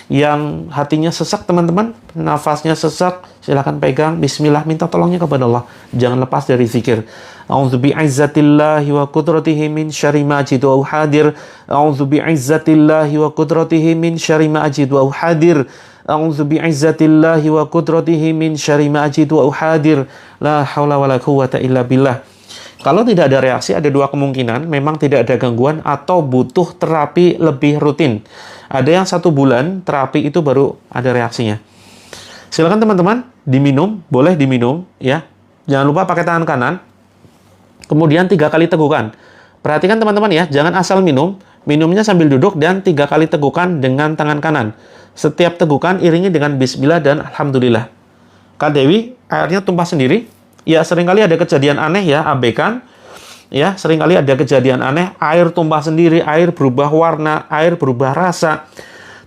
Yang hatinya sesak teman-teman, nafasnya sesak, silakan pegang bismillah, minta tolongnya kepada Allah. Jangan lepas dari zikir. A'udzu bi'izzatillahi wa qudratihi min syarri ma ajidu wa uhadir. A'udzu bi'izzatillahi wa qudratihi min syarri ma ajidu wa uhadir. A'udzu bi'izzatillahi wa qudratihi min syarri ma ajidu wa uhadir. La haula wala quwwata illa billah. Kalau tidak ada reaksi, ada dua kemungkinan. Memang tidak ada gangguan atau butuh terapi lebih rutin. Ada yang 1 bulan, terapi itu baru ada reaksinya. Silakan teman-teman, diminum, boleh diminum, ya. Jangan lupa pakai tangan kanan. Kemudian 3 kali tegukan. Perhatikan teman-teman ya, jangan asal minum. Minumnya sambil duduk dan 3 kali tegukan dengan tangan kanan. Setiap tegukan iringi dengan bismillah dan alhamdulillah. Kak Dewi, airnya tumpah sendiri. Ya, seringkali ada kejadian aneh ya, abaikan. Ya, seringkali ada kejadian aneh, air tumpah sendiri, air berubah warna, air berubah rasa.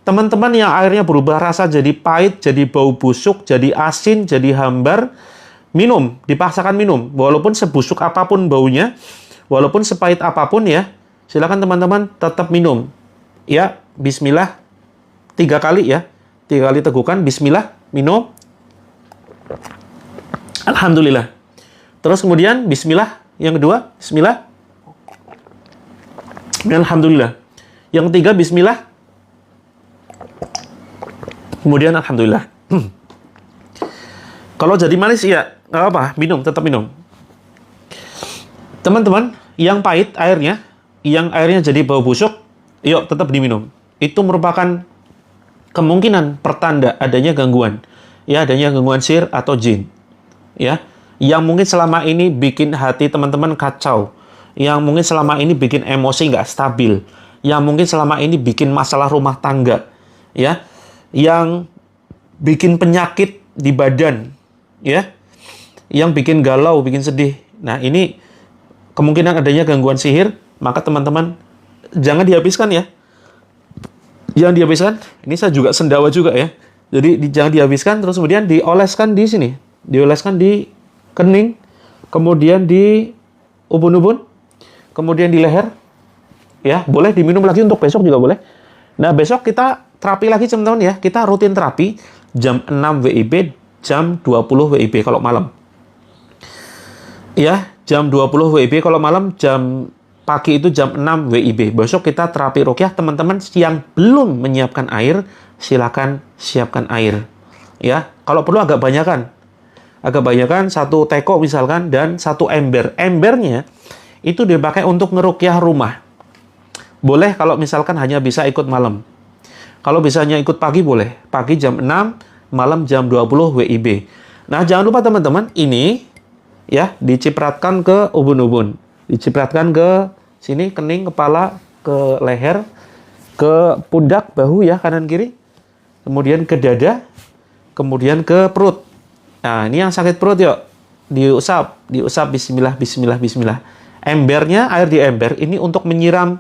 Teman-teman yang airnya berubah rasa jadi pahit, jadi bau busuk, jadi asin, jadi hambar, minum, dipaksakan minum. Walaupun sebusuk apapun baunya, walaupun sepahit apapun ya, silakan teman-teman tetap minum. Ya, bismillah 3 kali ya. 3 kali tegukan, bismillah, minum. Alhamdulillah. Terus kemudian bismillah yang kedua, bismillah. Alhamdulillah. Yang ketiga bismillah. Kemudian alhamdulillah. Kalau jadi manis ya nggak apa, minum, tetap minum. Teman-teman, yang pahit airnya, yang airnya jadi bau busuk, yuk tetap diminum. Itu merupakan kemungkinan pertanda adanya gangguan. Ya, adanya gangguan sihir atau jin. Ya, yang mungkin selama ini bikin hati teman-teman kacau, yang mungkin selama ini bikin emosi nggak stabil, yang mungkin selama ini bikin masalah rumah tangga, ya, yang bikin penyakit di badan, ya, yang bikin galau, bikin sedih. Nah, ini kemungkinan adanya gangguan sihir, maka teman-teman jangan dihabiskan ya. Jangan dihabiskan. Ini saya juga sendawa juga ya. Jadi jangan dihabiskan, terus kemudian dioleskan di sini. Dioleskan di kening, kemudian di ubun-ubun, kemudian di leher. Ya, boleh diminum lagi untuk besok juga boleh. Nah, besok kita terapi lagi teman-teman ya. Kita rutin terapi jam 6 WIB, jam 20 WIB kalau malam. Ya, jam 20 WIB kalau malam, jam pagi itu jam 6 WIB. Besok kita terapi ruqyah. Teman-teman yang belum menyiapkan air, silakan siapkan air. Ya, kalau perlu agak banyakan. Agak banyakan 1 teko misalkan dan 1 ember. Embernya itu dipakai untuk ngeruqyah rumah. Boleh kalau misalkan hanya bisa ikut malam. Kalau bisanya ikut pagi boleh. Pagi jam 6, malam jam 20 WIB. Nah, jangan lupa teman-teman, ini ya dicipratkan ke ubun-ubun. Dicipratkan ke sini, kening, kepala, ke leher, ke pundak, bahu ya, kanan kiri. Kemudian ke dada, kemudian ke perut. Nah, ini yang sakit perut yuk. Diusap bismillah, bismillah, bismillah. Embernya, air di ember ini untuk menyiram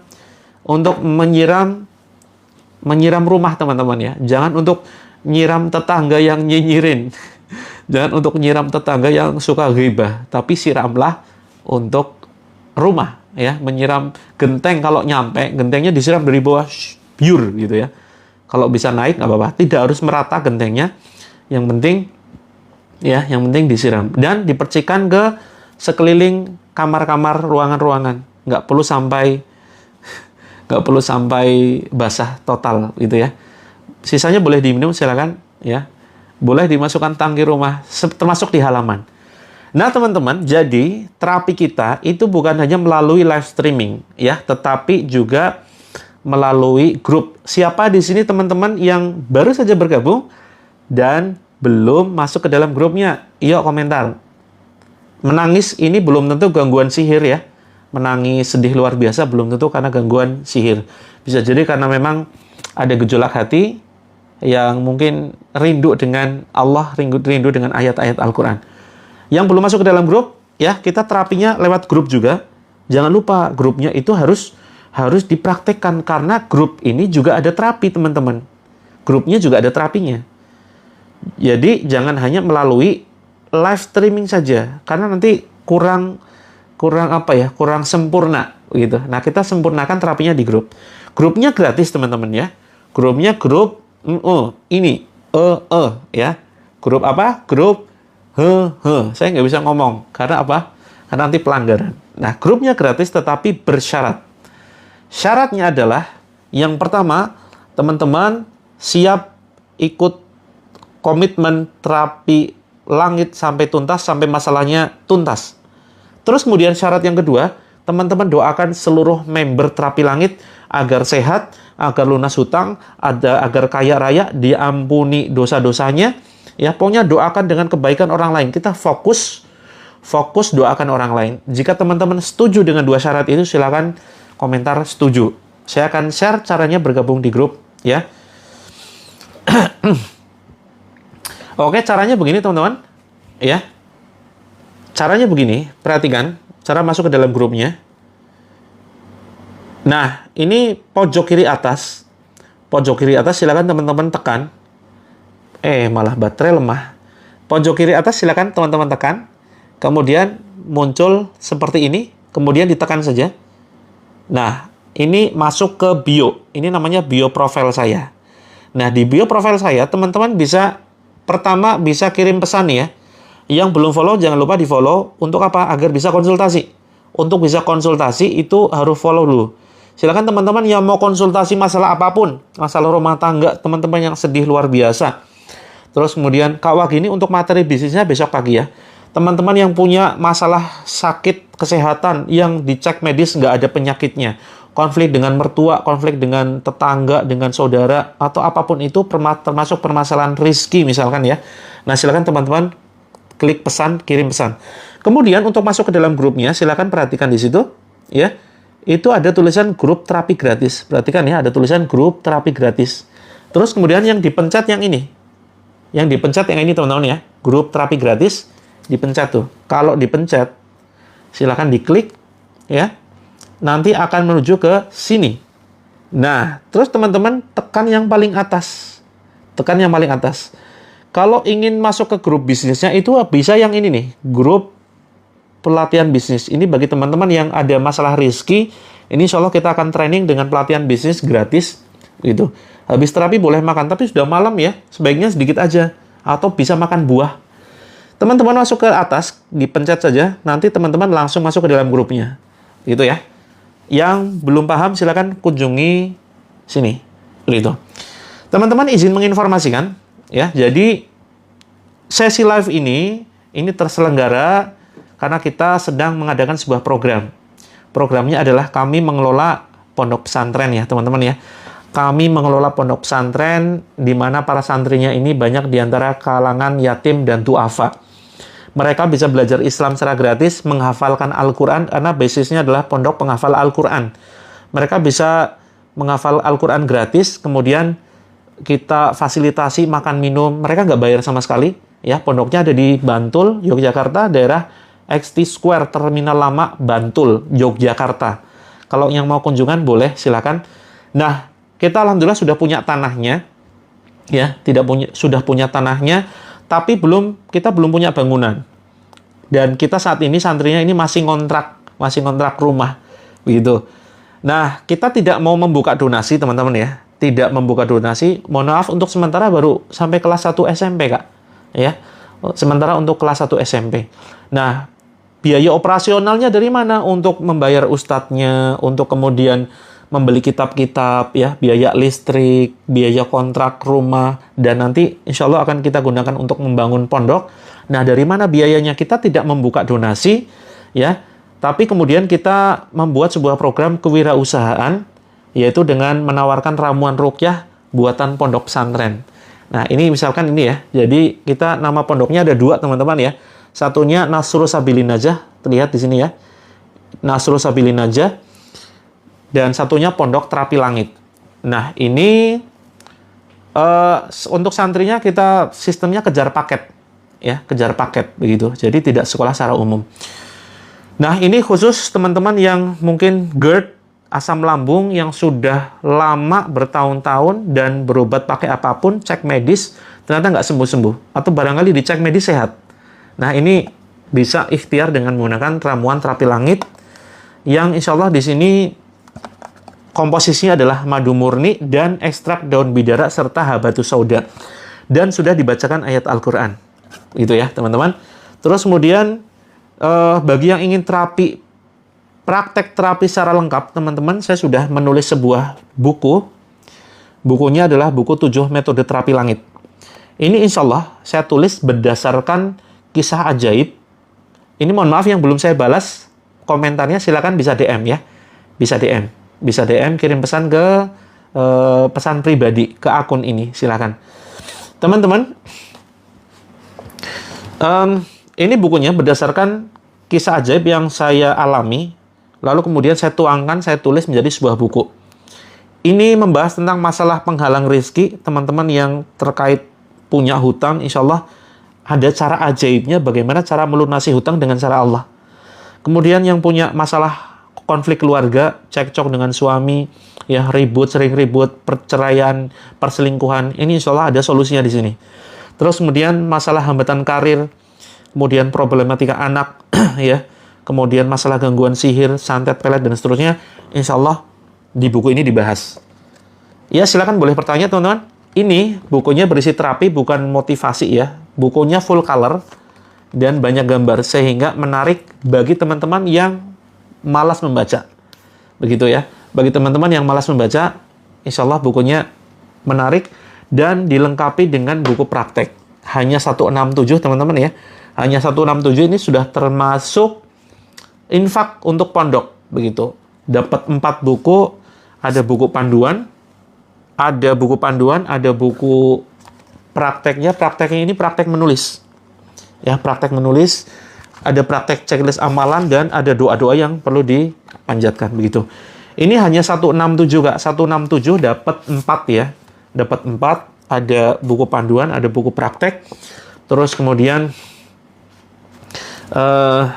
rumah teman-teman ya. Jangan untuk nyiram tetangga yang nyinyirin. Jangan untuk nyiram tetangga yang suka ghibah, tapi siramlah untuk rumah ya. Menyiram genteng, kalau nyampe gentengnya disiram dari bawah biur gitu ya. Kalau bisa naik nggak apa-apa, tidak harus merata gentengnya. Yang penting disiram dan dipercikan ke sekeliling kamar-kamar, ruangan-ruangan. Nggak perlu sampai basah total gitu ya. Sisanya boleh diminum silakan ya. Boleh dimasukkan tangki rumah, termasuk di halaman. Nah teman-teman, jadi terapi kita itu bukan hanya melalui live streaming ya, tetapi juga melalui grup. Siapa di sini teman-teman yang baru saja bergabung dan belum masuk ke dalam grupnya? Yuk komentar. Menangis ini belum tentu gangguan sihir ya. Menangis sedih luar biasa belum tentu karena gangguan sihir. Bisa jadi karena memang ada gejolak hati yang mungkin rindu dengan Allah, rindu dengan ayat-ayat Al-Quran. Yang belum masuk ke dalam grup, ya kita terapinya lewat grup juga. Jangan lupa grupnya itu harus dipraktekkan karena grup ini juga ada terapi teman-teman. Grupnya juga ada terapinya. Jadi jangan hanya melalui live streaming saja karena nanti kurang sempurna gitu. Nah, kita sempurnakan terapinya di grup. Grupnya gratis teman-teman ya. Grupnya grup Ini ya. Grup apa? Grup Saya nggak bisa ngomong. Karena apa? Karena nanti pelanggaran. Nah, grupnya gratis tetapi bersyarat. Syaratnya adalah, yang pertama, teman-teman siap ikut komitmen terapi langit sampai tuntas, sampai masalahnya tuntas. Terus kemudian syarat yang kedua, teman-teman doakan seluruh member terapi langit agar sehat, agar lunas hutang, agar kaya raya, diampuni dosa-dosanya. Ya, pokoknya doakan dengan kebaikan orang lain. Kita fokus doakan orang lain. Jika teman-teman setuju dengan dua syarat itu, silakan komentar setuju. Saya akan share caranya bergabung di grup, ya. Oke, caranya begini teman-teman, ya. Caranya begini, perhatikan cara masuk ke dalam grupnya. Nah, ini pojok kiri atas. Pojok kiri atas silakan teman-teman tekan. Malah baterai lemah. Pojok kiri atas silakan teman-teman tekan. Kemudian muncul seperti ini, kemudian ditekan saja. Nah, ini masuk ke bio. Ini namanya bio profil saya. Nah, di bio profil saya, teman-teman pertama bisa kirim pesan ya. Yang belum follow, jangan lupa di-follow. Untuk apa? Agar bisa konsultasi. Untuk bisa konsultasi, itu harus follow dulu. Silakan teman-teman yang mau konsultasi masalah apapun. Masalah rumah tangga, teman-teman yang sedih luar biasa. Terus kemudian, Kak Wah gini untuk materi bisnisnya besok pagi ya. Teman-teman yang punya masalah sakit kesehatan, yang dicek medis nggak ada penyakitnya. Konflik dengan mertua, konflik dengan tetangga, dengan saudara, atau apapun itu, termasuk permasalahan rezeki misalkan ya. Nah, silakan teman-teman klik pesan, kirim pesan. Kemudian untuk masuk ke dalam grupnya, silakan perhatikan di situ, ya. Itu ada tulisan grup terapi gratis. Perhatikan ya, ada tulisan grup terapi gratis. Terus kemudian yang dipencet yang ini. Yang dipencet yang ini teman-teman ya, grup terapi gratis, dipencet tuh. Kalau dipencet, silakan diklik, ya. Nanti akan menuju ke sini. Nah, terus teman-teman tekan yang paling atas. Tekan yang paling atas. Kalau ingin masuk ke grup bisnisnya, itu bisa yang ini nih, grup pelatihan bisnis. Ini bagi teman-teman yang ada masalah rezeki, ini insya Allah kita akan training dengan pelatihan bisnis gratis, gitu. Habis terapi boleh makan, tapi sudah malam ya, sebaiknya sedikit aja. Atau bisa makan buah. Teman-teman masuk ke atas, dipencet saja, nanti teman-teman langsung masuk ke dalam grupnya. Gitu ya. Yang belum paham silakan kunjungi sini. Gitu. Teman-teman izin menginformasikan ya. Jadi sesi live ini terselenggara karena kita sedang mengadakan sebuah program. Programnya adalah kami mengelola pondok pesantren ya, teman-teman ya. Kami mengelola pondok pesantren di mana para santrinya ini banyak di antara kalangan yatim dan duafa. Mereka bisa belajar Islam secara gratis, menghafalkan Al-Quran, karena basisnya adalah pondok penghafal Al-Quran. Mereka bisa menghafal Al-Quran gratis, kemudian kita fasilitasi makan minum. Mereka nggak bayar sama sekali. Ya, pondoknya ada di Bantul, Yogyakarta, daerah XT Square, Terminal Lama, Bantul, Yogyakarta. Kalau yang mau kunjungan, boleh, silakan. Nah, kita alhamdulillah sudah punya tanahnya. Ya, sudah punya tanahnya. Tapi kita belum punya bangunan. Dan kita saat ini santrinya ini masih kontrak rumah, begitu. Nah, kita tidak mau membuka donasi, teman-teman ya. Tidak membuka donasi. Mohon maaf untuk sementara baru sampai kelas 1 SMP, Kak. Ya. Sementara untuk kelas 1 SMP. Nah, biaya operasionalnya dari mana? Untuk membayar ustadznya, untuk kemudian membeli kitab-kitab, ya, biaya listrik, biaya kontrak rumah, dan nanti insya Allah akan kita gunakan untuk membangun pondok. Nah, dari mana biayanya? Kita tidak membuka donasi, ya, tapi kemudian kita membuat sebuah program kewirausahaan, yaitu dengan menawarkan ramuan ruqyah buatan pondok pesantren. Nah, ini misalkan ini ya, jadi kita nama pondoknya ada 2, teman-teman ya. Satunya Nasrul Sabilin Najah, terlihat di sini ya, Nasrul Sabilin Najah. Dan satunya Pondok Terapi Langit. Nah, ini untuk santrinya kita sistemnya kejar paket. Ya, kejar paket begitu. Jadi tidak sekolah secara umum. Nah, ini khusus teman-teman yang mungkin GERD, asam lambung, yang sudah lama bertahun-tahun dan berobat pakai apapun, cek medis, ternyata nggak sembuh-sembuh. Atau barangkali dicek medis sehat. Nah, ini bisa ikhtiar dengan menggunakan ramuan terapi langit, yang insya Allah di sini komposisinya adalah madu murni dan ekstrak daun bidara serta habatus sauda. Dan sudah dibacakan ayat Al-Quran. Gitu ya, teman-teman. Terus kemudian, bagi yang ingin praktek terapi secara lengkap, teman-teman, saya sudah menulis sebuah buku. Bukunya adalah buku 7 metode terapi langit. Ini insya Allah saya tulis berdasarkan kisah ajaib. Ini mohon maaf yang belum saya balas komentarnya, silakan bisa DM ya. Bisa DM, kirim pesan ke pesan pribadi ke akun ini, silakan. Teman-teman, ini bukunya berdasarkan kisah ajaib yang saya alami, lalu kemudian saya tuangkan, saya tulis menjadi sebuah buku. Ini membahas tentang masalah penghalang rezeki, teman-teman yang terkait punya hutang, insya Allah ada cara ajaibnya bagaimana cara melunasi hutang dengan cara Allah. Kemudian yang punya masalah konflik keluarga, cekcok dengan suami, ya sering ribut, perceraian, perselingkuhan, ini insya Allah ada solusinya di sini. Terus kemudian masalah hambatan karir, kemudian problematika anak, ya, kemudian masalah gangguan sihir, santet, pelet, dan seterusnya, insya Allah di buku ini dibahas. Ya, silakan boleh bertanya, teman-teman. Ini bukunya berisi terapi, bukan motivasi ya. Bukunya full color dan banyak gambar, sehingga menarik bagi teman-teman yang malas membaca. Begitu ya. Bagi teman-teman yang malas membaca, insya Allah bukunya menarik dan dilengkapi dengan buku praktek. Hanya 167, teman-teman ya. Hanya 167 ini sudah termasuk infak untuk pondok. Begitu. Dapat 4 buku, ada buku panduan, ada buku prakteknya. Prakteknya ini praktek menulis. Ya, praktek menulis, ada praktek checklist amalan, dan ada doa-doa yang perlu dipanjatkan, begitu. Ini hanya 167, Kak. 167 dapat 4 ya. Dapat 4, ada buku panduan, ada buku praktek. Terus kemudian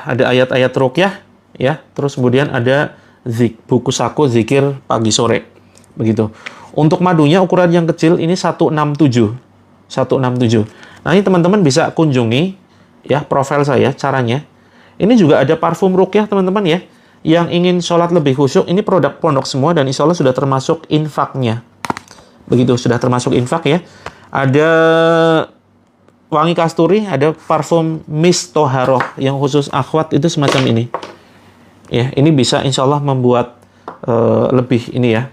ada ayat-ayat ruqyah ya. Terus kemudian ada buku saku zikir pagi sore. Begitu. Untuk madunya ukuran yang kecil ini 167. 167. Nah, ini teman-teman bisa kunjungi ya profil saya caranya. Ini juga ada parfum ruqyah, teman-teman ya. Yang ingin sholat lebih khusyuk, ini produk pondok semua dan insya Allah sudah termasuk infaknya. Begitu, sudah termasuk infak ya. Ada wangi kasturi, ada parfum mist toharoh yang khusus akhwat, itu semacam ini. Ya, ini bisa insya Allah membuat lebih ini ya,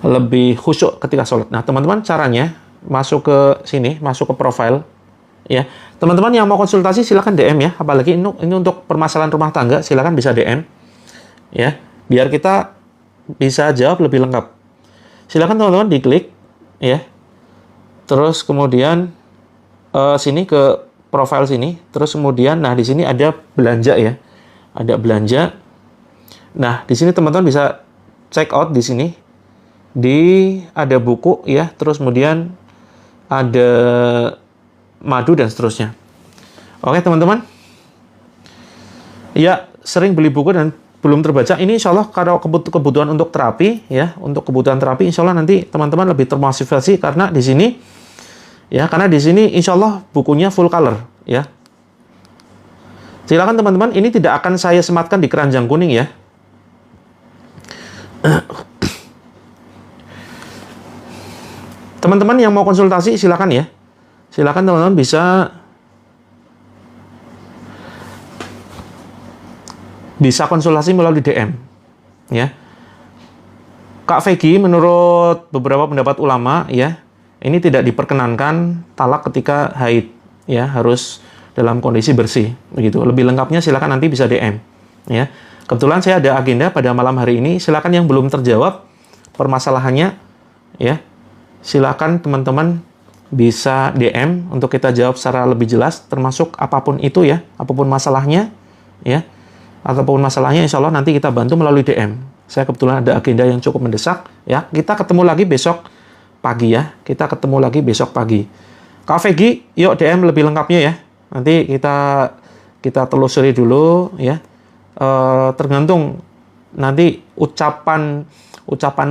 lebih khusyuk ketika sholat. Nah, teman-teman caranya masuk ke sini, masuk ke profil ya. Teman-teman yang mau konsultasi silakan DM ya. Apalagi ini untuk permasalahan rumah tangga, silakan bisa DM ya, biar kita bisa jawab lebih lengkap. Silakan teman-teman diklik ya. Terus kemudian sini ke profil sini, terus kemudian nah di sini ada belanja ya. Ada belanja. Nah, di sini teman-teman bisa check out di sini. Ada buku ya, terus kemudian ada madu dan seterusnya. Oke, teman-teman. Ya, sering beli buku dan belum terbaca. Ini insya Allah kalau kebutuhan untuk terapi ya, untuk kebutuhan terapi insya Allah nanti teman-teman lebih termotivasi karena di sini ya, karena di sini insya Allah bukunya full color ya. Silakan teman-teman, ini tidak akan saya sematkan di keranjang kuning ya. Teman-teman yang mau konsultasi silakan ya. Silakan teman-teman bisa konsultasi melalui DM ya. Kak Vegi, menurut beberapa pendapat ulama ya, ini tidak diperkenankan talak ketika haid ya, harus dalam kondisi bersih begitu. Lebih lengkapnya silakan nanti bisa DM ya. Kebetulan saya ada agenda pada malam hari ini, silakan yang belum terjawab permasalahannya ya, silakan teman-teman bisa DM untuk kita jawab secara lebih jelas, termasuk apapun itu ya, apapun masalahnya ya, ataupun masalahnya insya Allah nanti kita bantu melalui DM. Saya kebetulan ada agenda yang cukup mendesak ya. Kita ketemu lagi besok pagi ya. Kita ketemu lagi besok pagi. Kak Vegi, yuk DM lebih lengkapnya ya. Nanti kita telusuri dulu ya. Tergantung nanti ucapan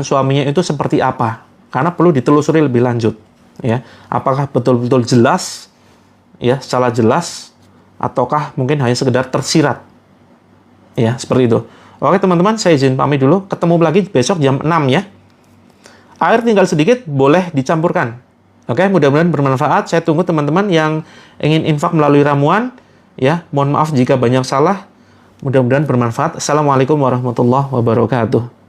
suaminya itu seperti apa. Karena perlu ditelusuri lebih lanjut ya. Apakah betul-betul jelas ya, secara jelas, ataukah mungkin hanya sekedar tersirat. Ya, seperti itu. Oke teman-teman, saya izin pamit dulu. Ketemu lagi besok jam 6 ya. Air tinggal sedikit, boleh dicampurkan. Oke, mudah-mudahan bermanfaat. Saya tunggu teman-teman yang ingin infak melalui ramuan. Ya, mohon maaf jika banyak salah. Mudah-mudahan bermanfaat. Assalamualaikum warahmatullahi wabarakatuh.